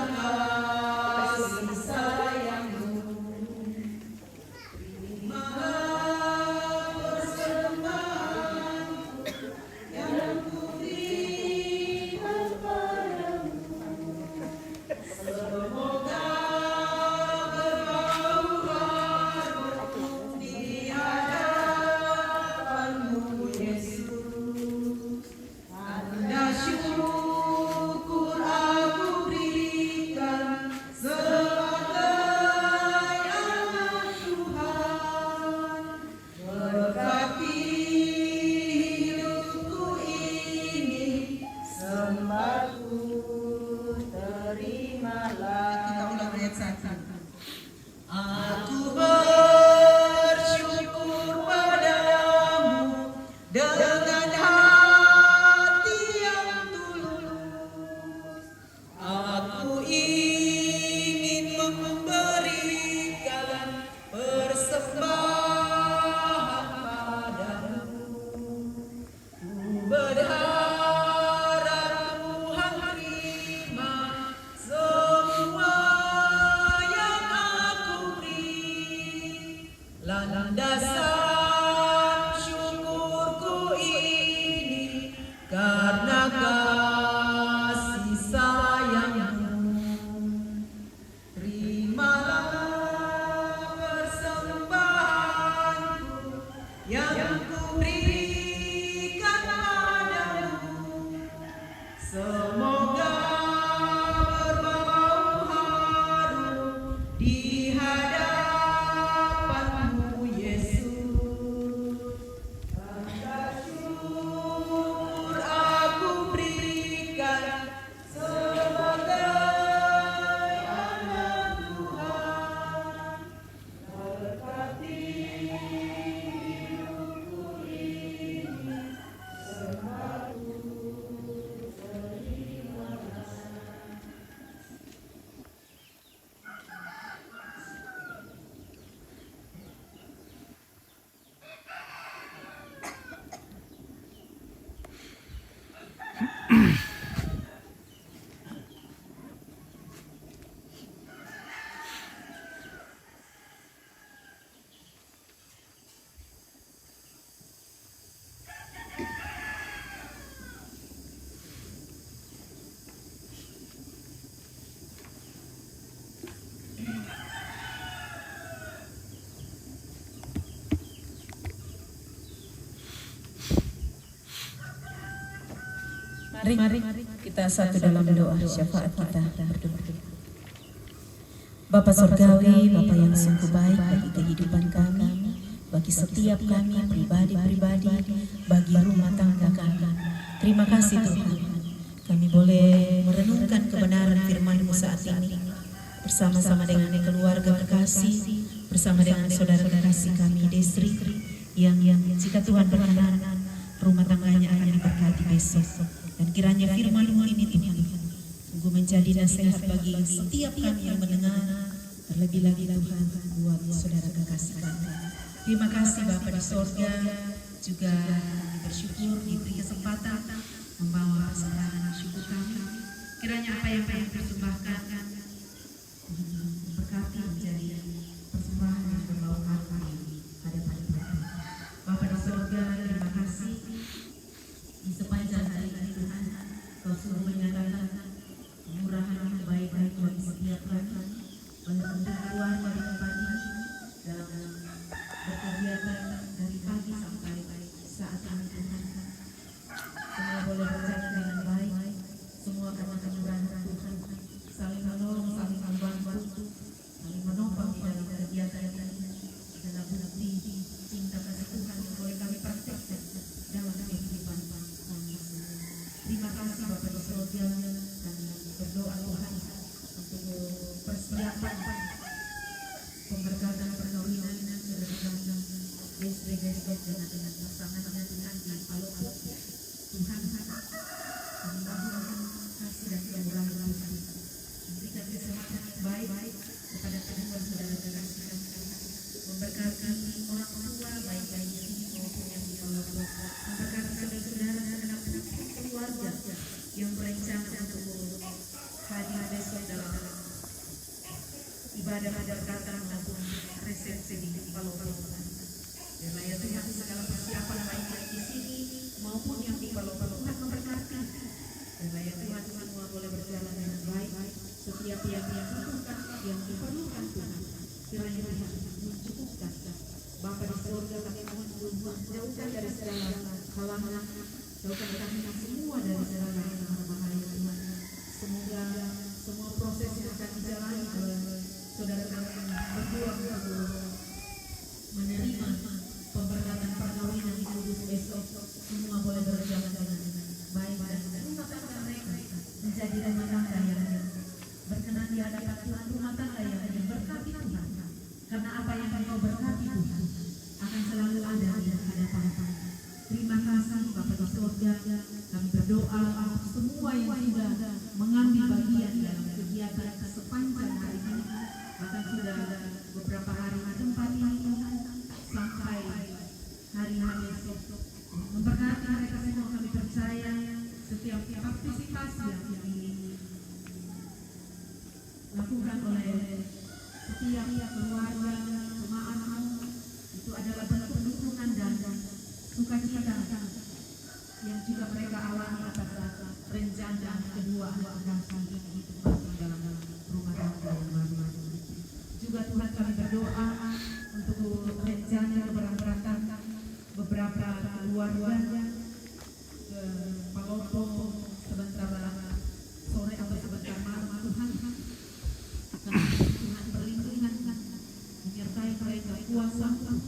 Mari kita satu dalam doa syafaat kita berdoa. Bapa Surgawi, Bapa yang sungguh baik bagi kehidupan kami, bagi setiap kami pribadi-pribadi, bagi rumah tangga kami. Terima kasih Tuhan, kami boleh merenungkan kebenaran firman-Mu saat ini bersama-sama dengan keluarga berkasih, bersama dengan saudara kekasih kami Desri yang jika Tuhan berkenan rumah tangganya akan diberkati besok. Dan kiranya firman-Mu ini Tuhan sungguh menjadi nasihat bagi setiap kami yang mendengar, terlebih lagi Tuhan buat saudara kekasih kami. Terima kasih Bapa di sorga, juga kami bersyukur diberi kesempatan membawa persembahan syukur kami. Kiranya apa yang kami persembahkan berkati menjadi persembahan yang berbau harga di hadapan Tuhan. Bapa di sorga, terima kasih di sepanjang hari ini Tuhan, Kau suruh menyatakan kemurahan dan kebaikan Tuhan setiap kami, untuk keluarga di tempat ini dalam berkegiatan dari pagi sampai saat ini Tuhan. Semua boleh berjalan dengan baik, semua karena kemurahan Tuhan, saling menolong, saling membantu, saling menopang di dalam kegiatan ini, dalam bukti cinta kasih Tuhan yang boleh kami praktekkan dalam kehidupan kami. Terima kasih Bapa di sorga, dan berdoa Tuhan untuk persiapan pemberkatan perkawinan saudara Desri dengan pasangannya Tuhan di Palopo. Tuhan kami mohon kasih dan kemurahan Tuhan, memberikan kesehatan yang baik kepada kedua saudara kekasih kami, memberkati orang tua baik yang di sini maupun yang di Palopo, memberkati saudara-saudara dan anak-anak keluarga yang berencana untuk hadir besok dalam ibadah berkatan maupun resepsi di Palopo. Dan ya Tuhan, segala persiapan baik yang di sini maupun yang di Palopo Tuhan memberkati. Dan ya Tuhan, semua boleh berjalan dengan baik. Setiap yang dibutuhkan, yang diperlukan Tuhan, kiranya Tuhan mencukupkan. Bapa di surga, kami mohon Tuhan, jauhkan dari segala halangan, jauhkan kami semua dari segala yang berbahaya Tuhan. Semoga semua proses yang akan dijalani oleh saudara kami berdua untuk menerima pemberkatan perkawinan di kudus besok, semua boleh berjalan dengan baik dan rumah tangga mereka menjadi rumah tangga yang berkenan di hadapan Tuhan, rumah tangga yang diberkati Tuhan. Karena apa yang Engkau berkati Tuhan akan selalu ada di hadapan Tuhan. Terima kasih Bapa di surga, kami berdoa semua yang sudah mengambil bagian dalam kegiatan sepanjang hari ini, bahkan sudah beberapa hari di tempat ini sampai hari-hari esok. Memberkati mereka semua, kami percaya setiap partisipasi yang dilakukan oleh setiap keluarga jemaat itu adalah bentuk dukungan dan sukacita yang juga mereka alami atas rencana kedua anak kami ditempatkan dalam rumah tangga yang baru. Juga Tuhan, kami berdoa untuk rencana keberangkatan beberapa keluarga ke Palopo sebentar sore atau sebentar malam. Tuhan, Tuhan perlindungan, menyertai mereka kuasa Tuhan.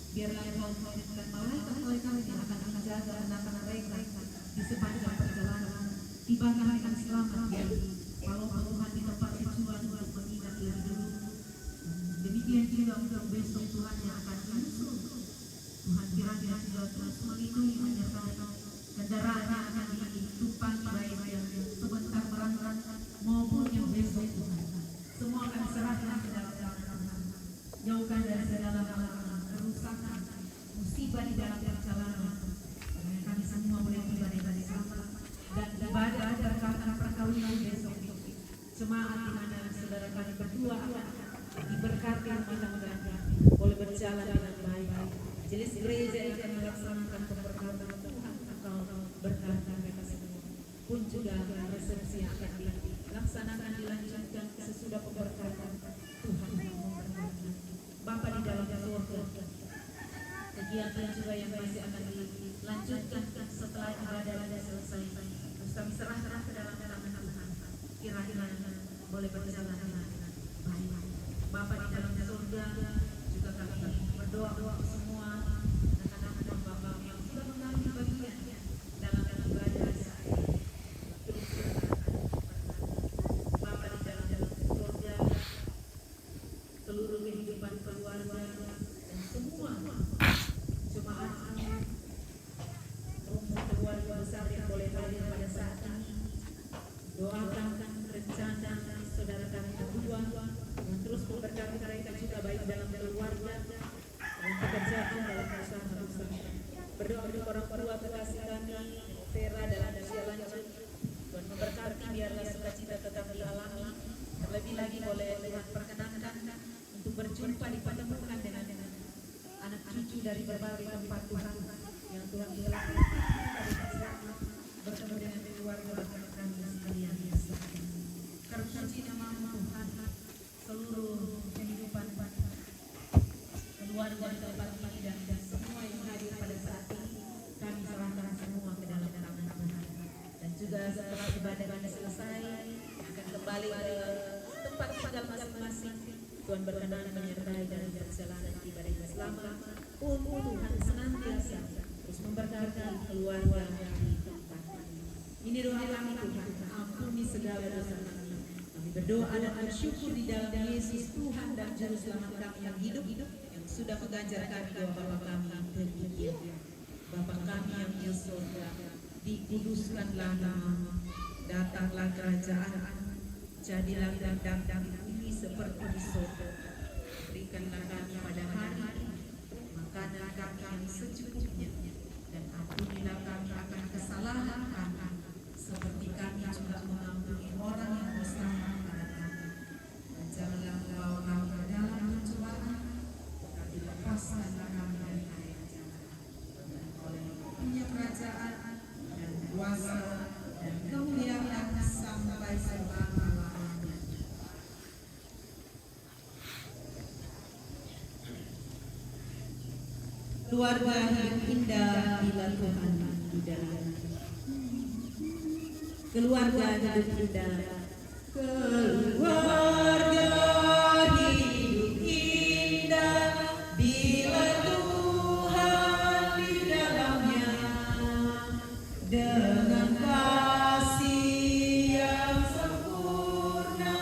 Biarlah Engkau mengirimkan malaikat yang akan menjaga anak-anak mereka di sepanjang perjalanan, tibakan dengan selamat di Palopo Tuhan, di tempat tujuan untuk menginap lebih dulu. Demikian juga untuk besok Tuhan yang akan menyusul. Tuhan kiranya juga terus melindungi, menyertai kendaraan yang akan ditumpangi baik yang sebentar berangkat maupun yang besok Tuhan. Semua akan diserahkan ke dalam tangan Tuhan. Jauhkan dari segala kerusakan, musibah di dalam perjalanan. Kami semua boleh tiba dengan selamat dan saudara kami berdua diberkati rumah tangga, boleh berjalan dengan baik. Jelis gereja yang akan melaksanakan pemberkatan Tuhan, Engkau berkati mereka semua. Pun juga resepsi yang akan dilaksanakan dilanjutkan sesudah pemberkatan Tuhan yang memberkati. Bapa di dalam surga, kegiatan juga yang masih akan dilanjutkan setelah ibadah selesai, terus kami serah ke dalam tangan Tuhan. Kira-kira boleh berjalan dengan baik. Bapa di dalam surga, juga kami berdoa untuk semua anak-anak hamba kami yang sudah mengambil bagian dalam ibadah saat ini. Bapa di dalam surga, seluruh kehidupan keluarga dan semua jemaat keluarga besar yang boleh hadir pada saat ini, doakan rencana saudara kami berdua yang terus memberkati mereka juga baik dalam keluarga dan pekerjaan dalam usaha. Berdoa untuk orang tua kekasih kami Vera dalam usia lanjut, Tuhan memberkati biarlah sukacita tetap dialami. Terlebih lagi boleh Tuhan perkenankan untuk berjumpa dipertemukan dengan anak cucu dari berbagai tempat Tuhan yang Tuhan gelapkan bertemu dengan keluarga kami sekalian. Terpuji nama Tuhan, seluruh kehidupan keluarga di tempat ini dan semua yang hadir pada saat ini kami serahkan semua ke dalam tangan Tuhan. Dan juga setelah ibadah selesai akan kembali ke tempat tinggal masing-masing. Tuhan berkenan menyertai dalam perjalanan ibadah yang selamat. Tuhan senantiasa terus memberkati keluarga di tempat ini. Ini doa kami Tuhan, ampuni segala dosa kami. Kami berdoa dan bersyukur di dalam Yesus Tuhan dan Juru Selamat kami yang hidup yang sudah mengajarkan doa Bapa kami demikian. Bapa kami yang di surga, dikuduskanlah namamu, datanglah kerajaan, jadilah kehendak di bumi seperti di surga. Berikanlah kami pada hari ini makanan kami yang secukupnya, dan ampunilah kami akan kesalahan kami, seperti kami juga mengampuni orang yang bersalah kepada kami. Dan janganlah membawa kami ke dalam pencobaan, tetapi lepaskanlah kami dari bahaya jahat. Dan oleh punya kerajaan dan kuasa dan kemuliaan sampai selama-lamanya. Keluarga yang indah bila Tuhan di dalam. Keluarga hidup indah. Keluarga hidup indah bila Tuhan di dalamnya. Dengan kasih yang sempurna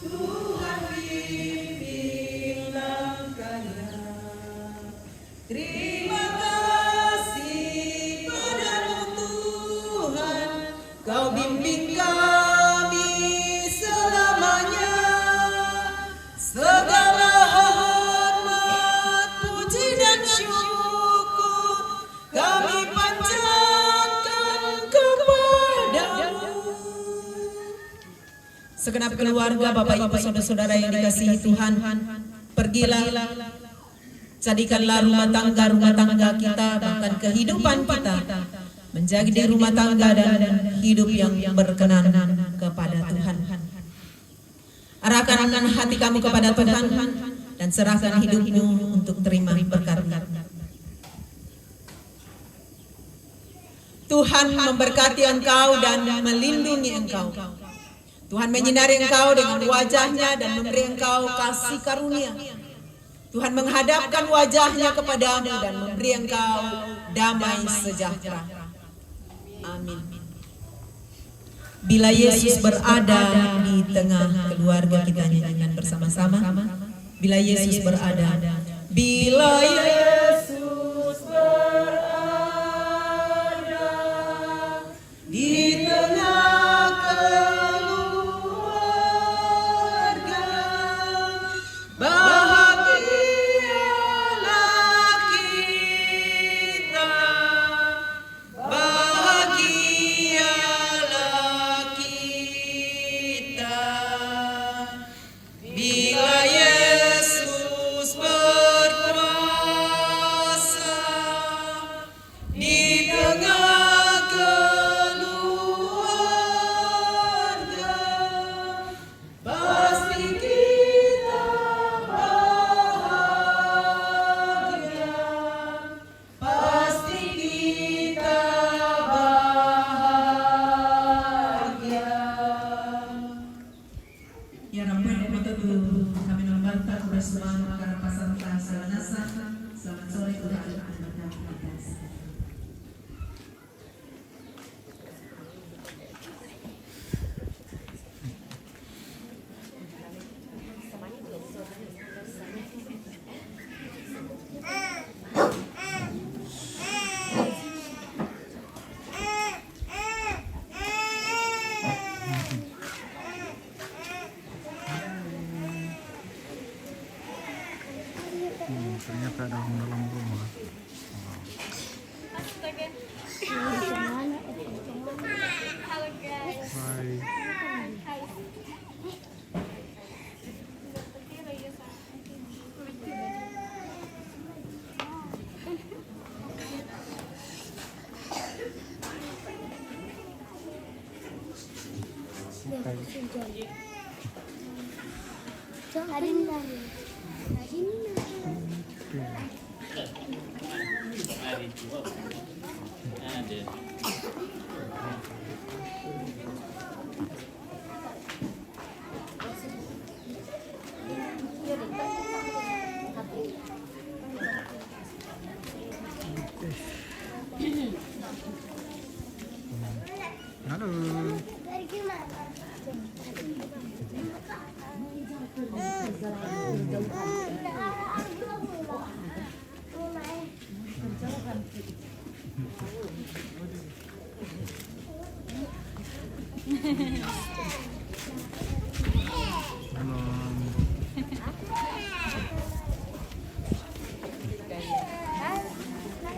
Tuhan pimpin langkahnya. Terima kasih padamu Tuhan, Kau bimbing kami selamanya. Segala hormat, puji dan syukur kami panjatkan kepadamu. Segenap keluarga, Bapak Ibu Saudara-saudara yang dikasihi Tuhan, pergilah, jadikanlah rumah tangga kita, bahkan kehidupan kita menjadi rumah tangga dan hidup yang berkenan kepada Tuhan. Arahkan hati kamu kepada Tuhan dan serahkan hidupmu untuk terima berkat. Tuhan memberkati engkau dan melindungi engkau. Tuhan menyinari engkau dengan wajahnya dan memberi engkau kasih karunia. Tuhan menghadapkan wajahnya kepadamu dan memberi engkau damai sejahtera. Amin. Bila Yesus berada di tengah keluarga, kita nyanyikan bersama-sama. Bila Yesus berada, bila Yesus berada di tengah keluarga, bahagialah kita, bahagialah kita. yang pwede matutup kami membantah kebersamaan karapasan tansa nasa. Selamat sore udah
ternyata ada dalam rumah. Hai.
Ada.
Halo.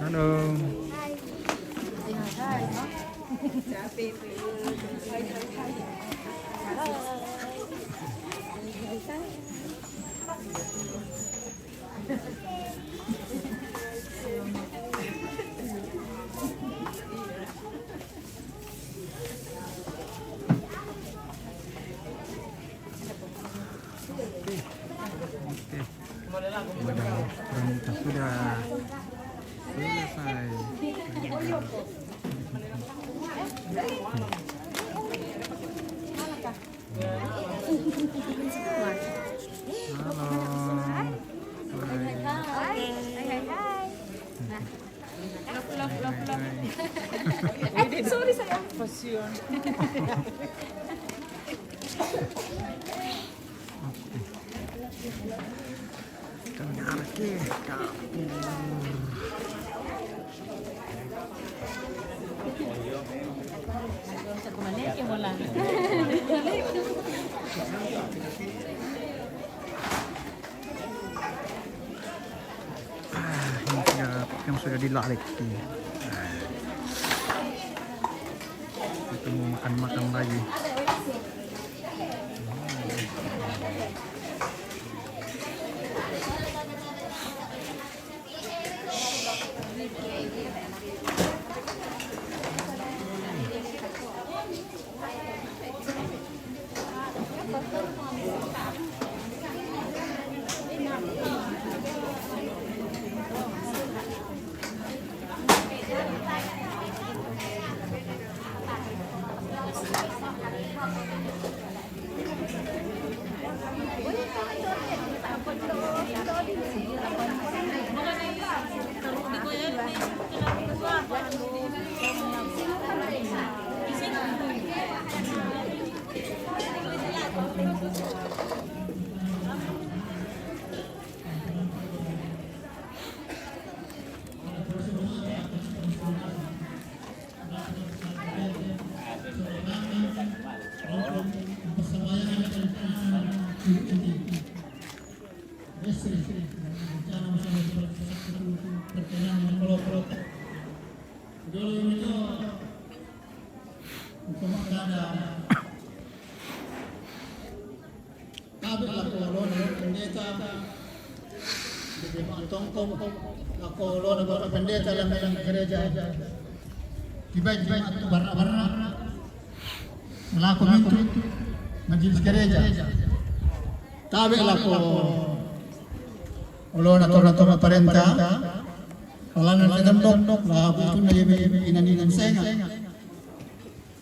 Halo. Kita sudah selesai.
Sorry saya. Passion.
Yang sudah dilalek kita mau makan lagi.
Pendeta dalam gereja tiba-tiba itu warna-warna melakukan itu majelis gereja tabi laku ulun atau pemerintah lalu tendok laku itu nabi inan senga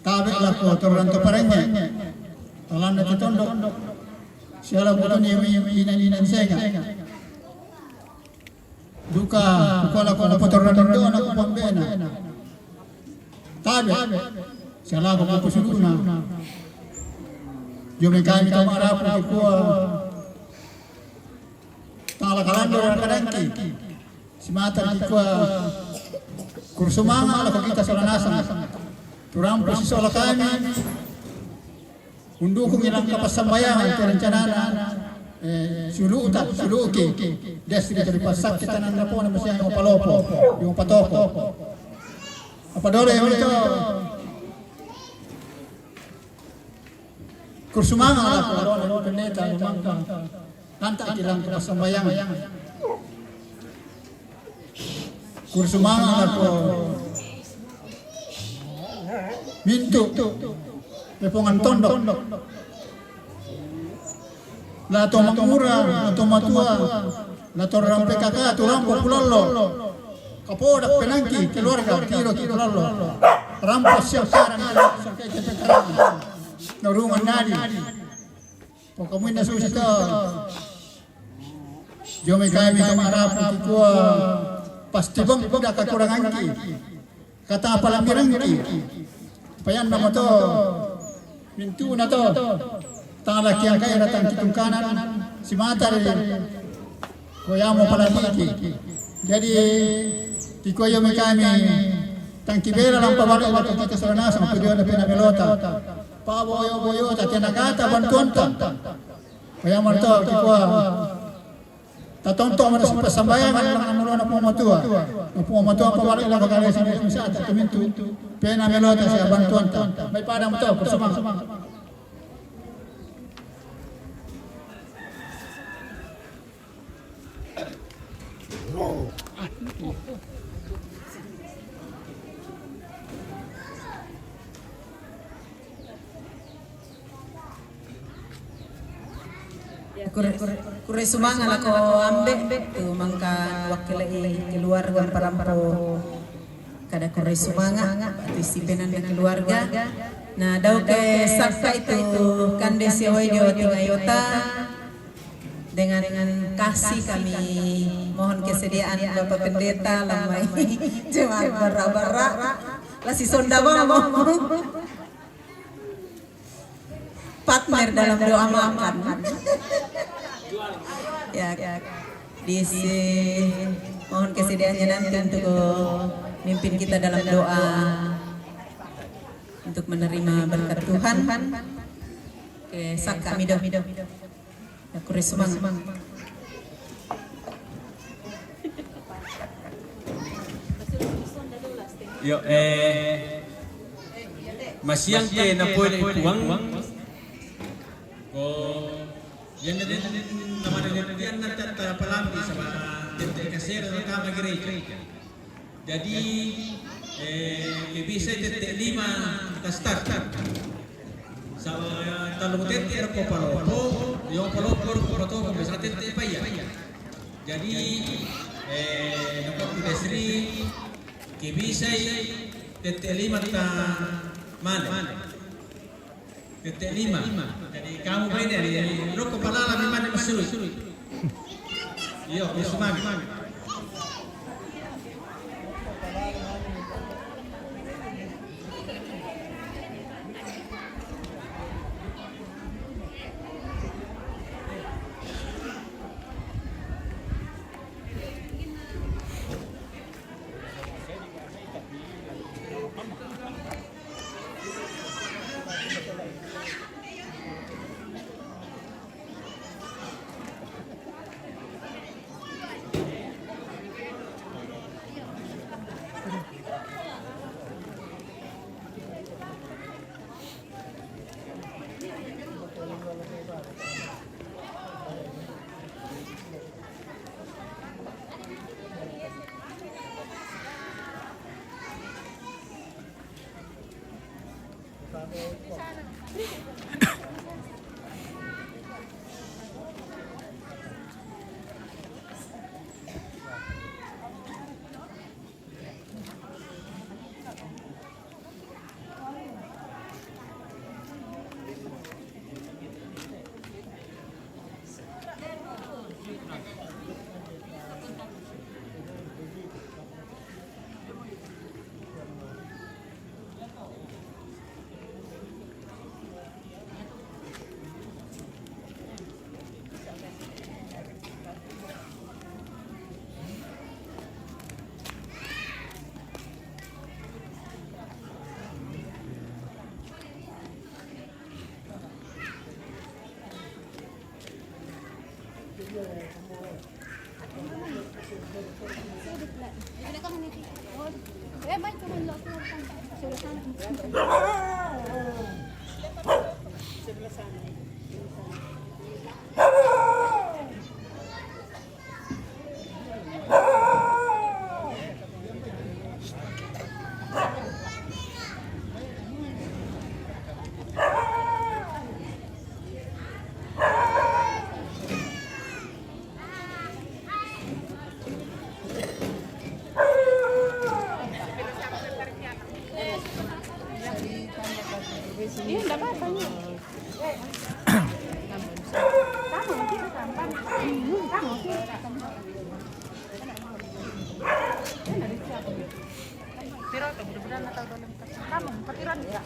tabi laku atau pemerintah lalu tendok Siya buto niya inan senga. Duka kuala ko motor na doon ako pambena. Tabi. Siya ko pusuluna. Yo may kami kamarap ko tala kalando na kadangki. Si mata di ko kursumanga ala kita sa lanasan. Turang posisi olah kami. Undukung ilang kapasambayangan kerencanaan suluki desri dari pasak kita nanda po na masya yung palopo yung patoko apa dole yung ito kursumanga ala ko ano peneta lumangka nanta ilang kapasambayangan kursumanga ala ko mintu pepongan tondok lato mangura lato matua lato rampe kakak turampo pulalo kapodak penangki keluarga kilo pulalo rampas siap saran sampai ketekan narungan nadi pokoknya nasus itu jome kami kamarap kuwa pasti bang udah kekurangan ki kata apa lambiran ki payan nama to mintu na to tangala kiyang kaya datang kitong kanan si mata rin kuya mo pala tiki jadi di kuya mo kami tangkibera lang pabalik waktu kita sa nasa magpilihan na pinamilota paboyo-boyo at tinagata bantuanta kaya mo to di kuya tatonto mo na sa pasambayangan lang ang mula na pumatua pabalik lang pagkali sa misat at tumintu pinamilota siya bantuanta may padang mo to persamang
Kure sumanga la ko ambe tu mangka wakilai keluarga parampo kada kure sumanga partisipenan de keluarga na daw ke sakta itu kande sihoy dio tingayota dengan kasih kami mohon kesediaan Bapak Pendeta lamai jemaat bara-bara la si sonda mau partner dalam doa makan ya mohon kesediaannya nanti untuk mimpin kita dalam doa untuk menerima berkat Tuhan. Oke, sak kami doh aku resumang
yo masiyang ke na pwede ikuwang ko yan na din naman yan na palampi sa mga kasero na kama gereja jadi bisa lima kita start sa talong tete ko palopo yung palopo ko to bisa tete pa ya jadi nakapag desri kibisay tete lima ta mana tete lima jadi kamu ba ini roko palala mi mana masuri yo sumami
Eh, baik teman lo sudah sana. Iya, enggak apa-apa. Kamu nanti gampang. Kamu sih. Pero atau benar-benar atau dalam kamu patiran enggak?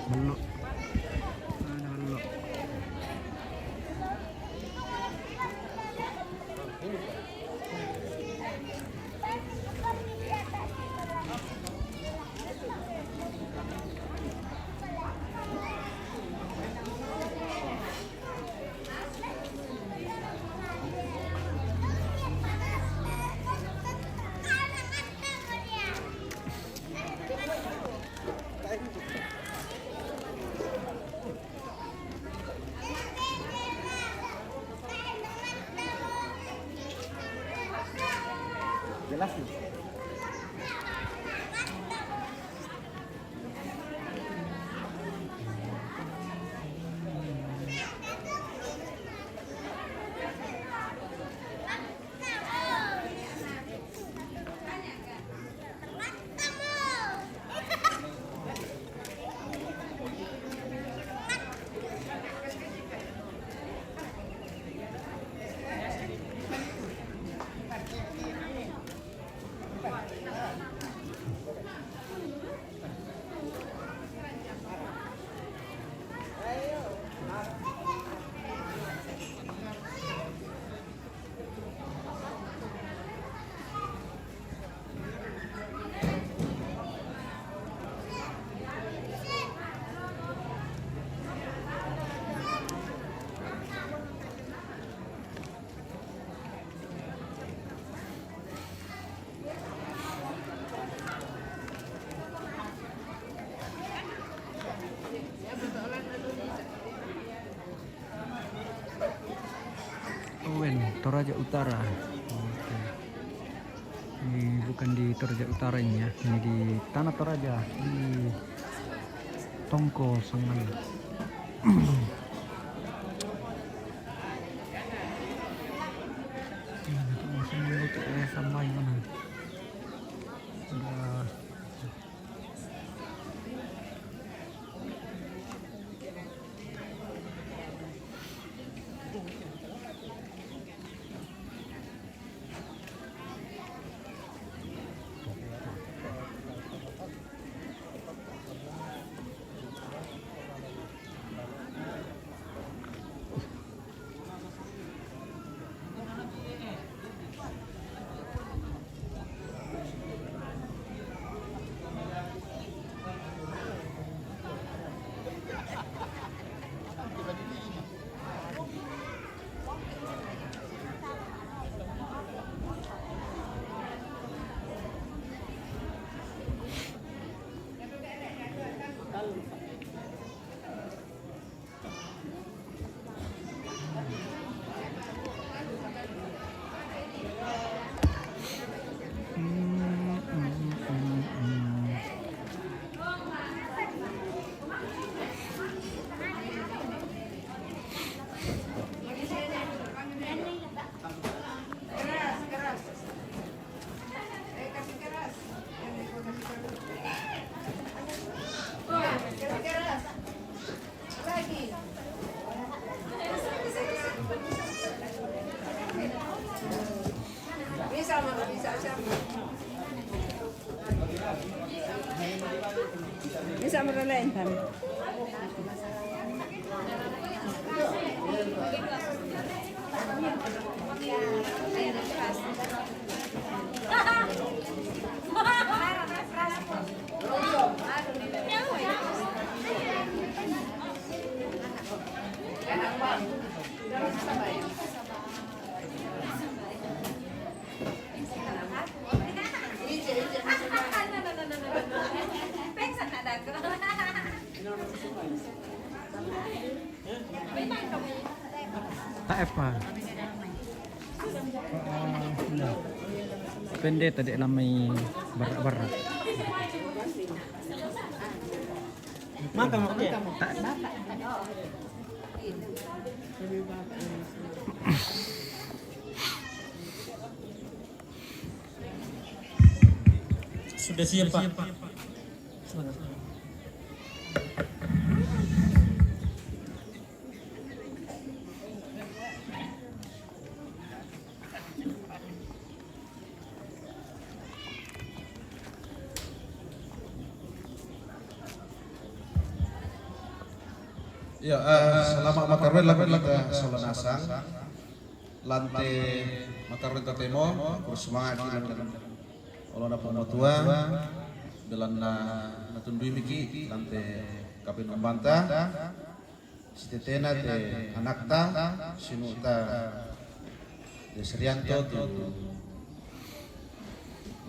Belok. Ada belok. Jelas nih. Owen, Toraja Utara. Oke. Ini bukan di Toraja Utara ini ya, ini di Tanah Toraja di Tongko Sangal. Sampai mana? Sudah.
Bisa merelain kan?
Tak apa. Pendek tadi namai barat-barat.
Makan oke. Sudah siap, Pak.
Ya, selama makarwen lapan kita solan asang, lantai makarwen tatemo, bersemangat dengan olona pematua, dalam natundui miki lantai kapin membanta, sitetena te anakta, sinuta de Serianto tu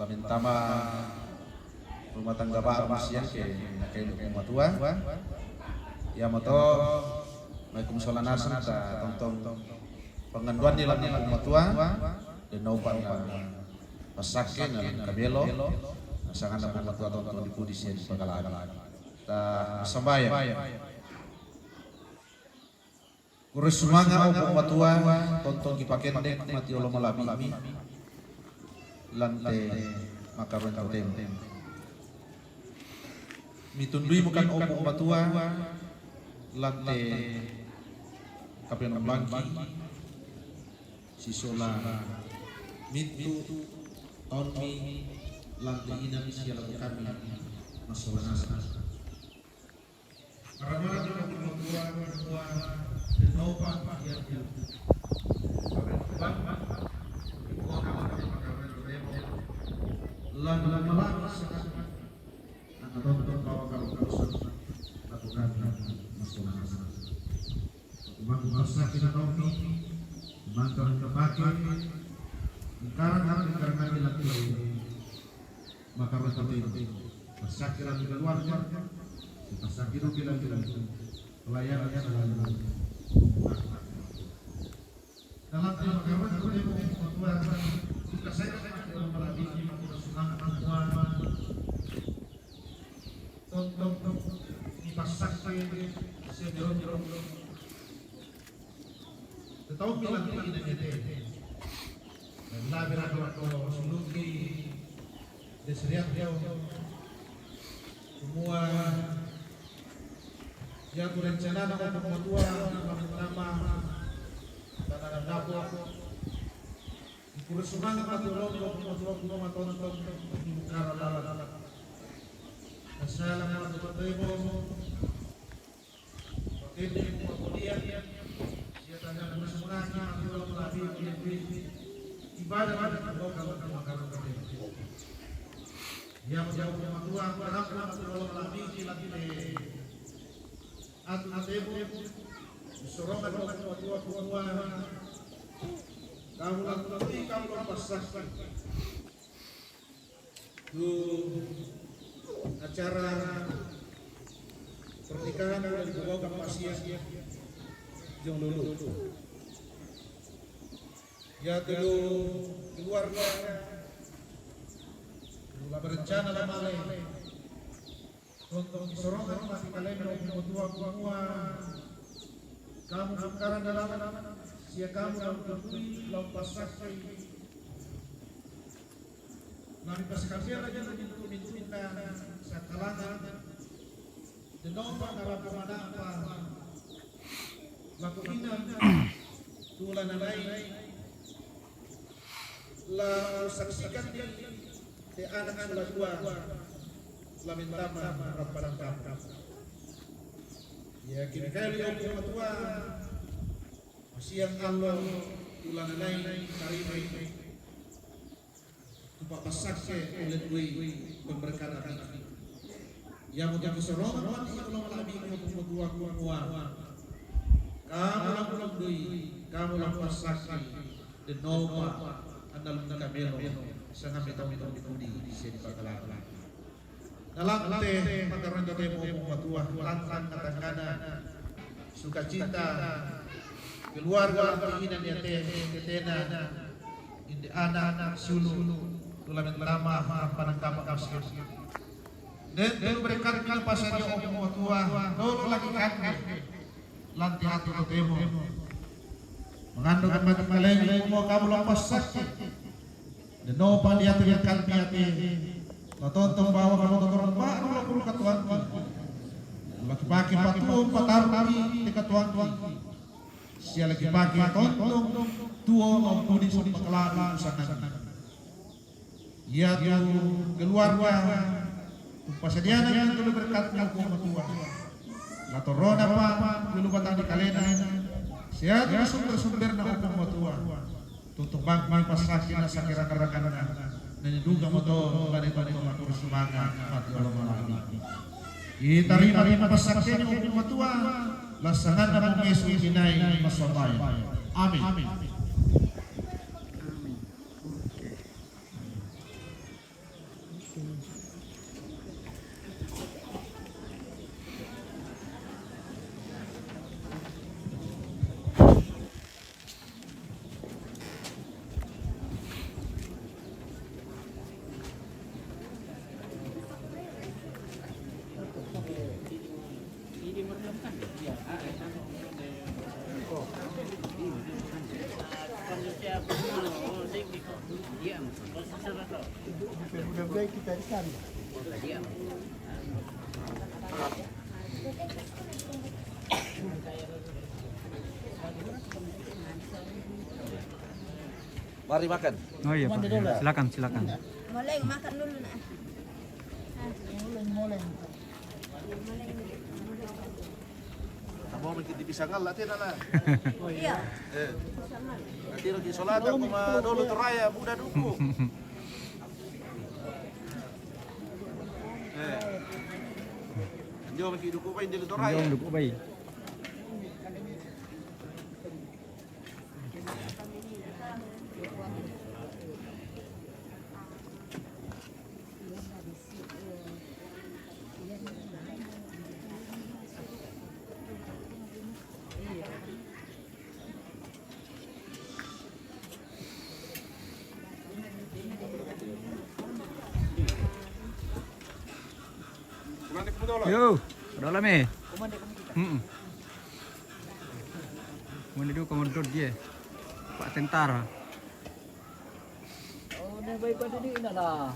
lamin tama rumah tangga baru masian ke nakai pematua. Ya moto maikum solanasan ta tong penganduan di lamin pematua dan naupan pasakin dan kabelo sangan na pematua tonton di pudisnya di pagalaan ta sambaya kurus sumanga o pematua tonton kipakendek mati olo malabi lante makarun totem mitundui bukan o pematua lante kapian bangki sisola mitu toni lante ina siala kami masalah nasa karena tua denopa yang lan malam sekarang atau bawa kalau lakukan bangsa kita tahu mantan terpakai karena dilakukan maka seperti persakiran keluarga persakiran bilang pelayanan selalu dalam pengalaman ketua kita saya dalam melatih semangat perempuan tonton dipasakkan sejauh tahu bilang ini dan labir atau suluki deseriak dia semua yang berencana untuk memtua nama dan dapur kurus semangat atau lo tonton karena assalamualaikum warahmatullahi wabarakatuh. Ibadah yang jauh Tuhan berharap lagi sorongan tua kamu lakukan kamu pasrahkan acara pernikahan dan dibawa pasien yang dulu ya dulu keluarga berencana lama untuk disorongkan masih kalian mau tua kamu sekarang dalam sia kamu dalam tertui lalu pasrahkan nanti paskasian aja minta sakalangan dan nomor dalam kemana apa laku ina tulan naik la saksikan di anak-anak dua
Lamentama Rabbana Kap. Ya kini kali yang matua siang Allah ulang lain karimai tupak pasake oleh dui pemberkatan ini. Yang untuk keseroman yang ulang labi kamu matua kumua. Kamu lang ulang dui, kamu lang pasake dan nova andal kamero sangat mitong di sini pagkalala. Nalante pagkaroon tayo mo matua lantan katangkana sukacita keluarga keinginan ya tetena indi anak sulu tulamin lama harapan kama kasih dan berkat pasannya om matua dolo lagi kami lanti hati temo mengandung mati maleng mo kamu lepas sakit dan no pandiat berkat hati nonton bahwa kamu nonton baru lo perlu katuan lagi pagi patuh patar di katuan sia lagi pagi tonton tuo maupun suni kelala sana ya tu keluarga pasadiana yang dulu berkatnya hukum tua la torona pa dulu batang di kalena sia sumber na hukum tua tutup bang pasakina sakira karakan diduga mo to balik-balik matur semangat mati Allah malaki kita rima pasaknya hukum tua lasangan na Yesus inay masabay amin.
Mari makan.
Oh iya Pak, silakan.
Mulai makan dulu nak.
Kamu mungkin dibisangal natin na.
Iya.
Nanti lagi sholat aku mah dulu teraya budak duku. Jom mungkin duku bain dulu teraya.
Jom duku baik. Yo, udah lama ya? Komando dulu komando dia, Pak Tentara.
Oh, dah baik pada dia lah.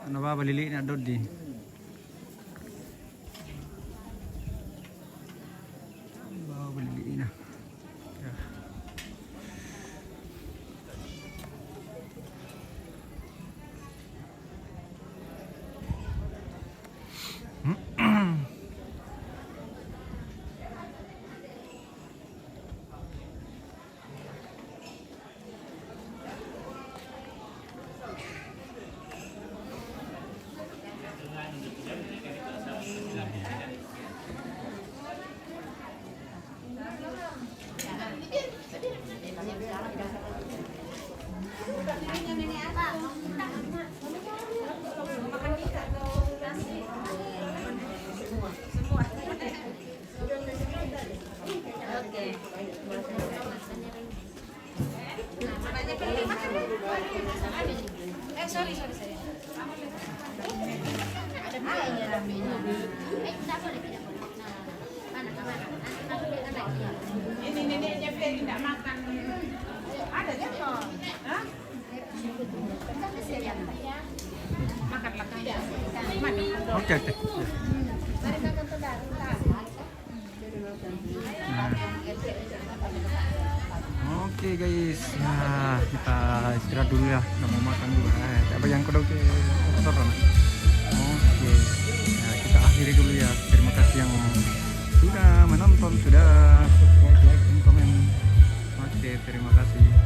Ano ba balili na dodi? Ba balili na.
Sorry. Ada banyak ramenya. Tidak boleh. Ini neneknya Ferry tidak makan. Ada jatuh. Hah? Makanlah kamu.
Oke. Oke guys. Ya, kita istirahat dulu ya, nggak mau makan dulu. Apa yang kedua ke kotor anak? Oke, ya, kita akhiri dulu ya. Terima kasih yang sudah menonton, sudah subscribe, like, dan komen. Oke, terima kasih.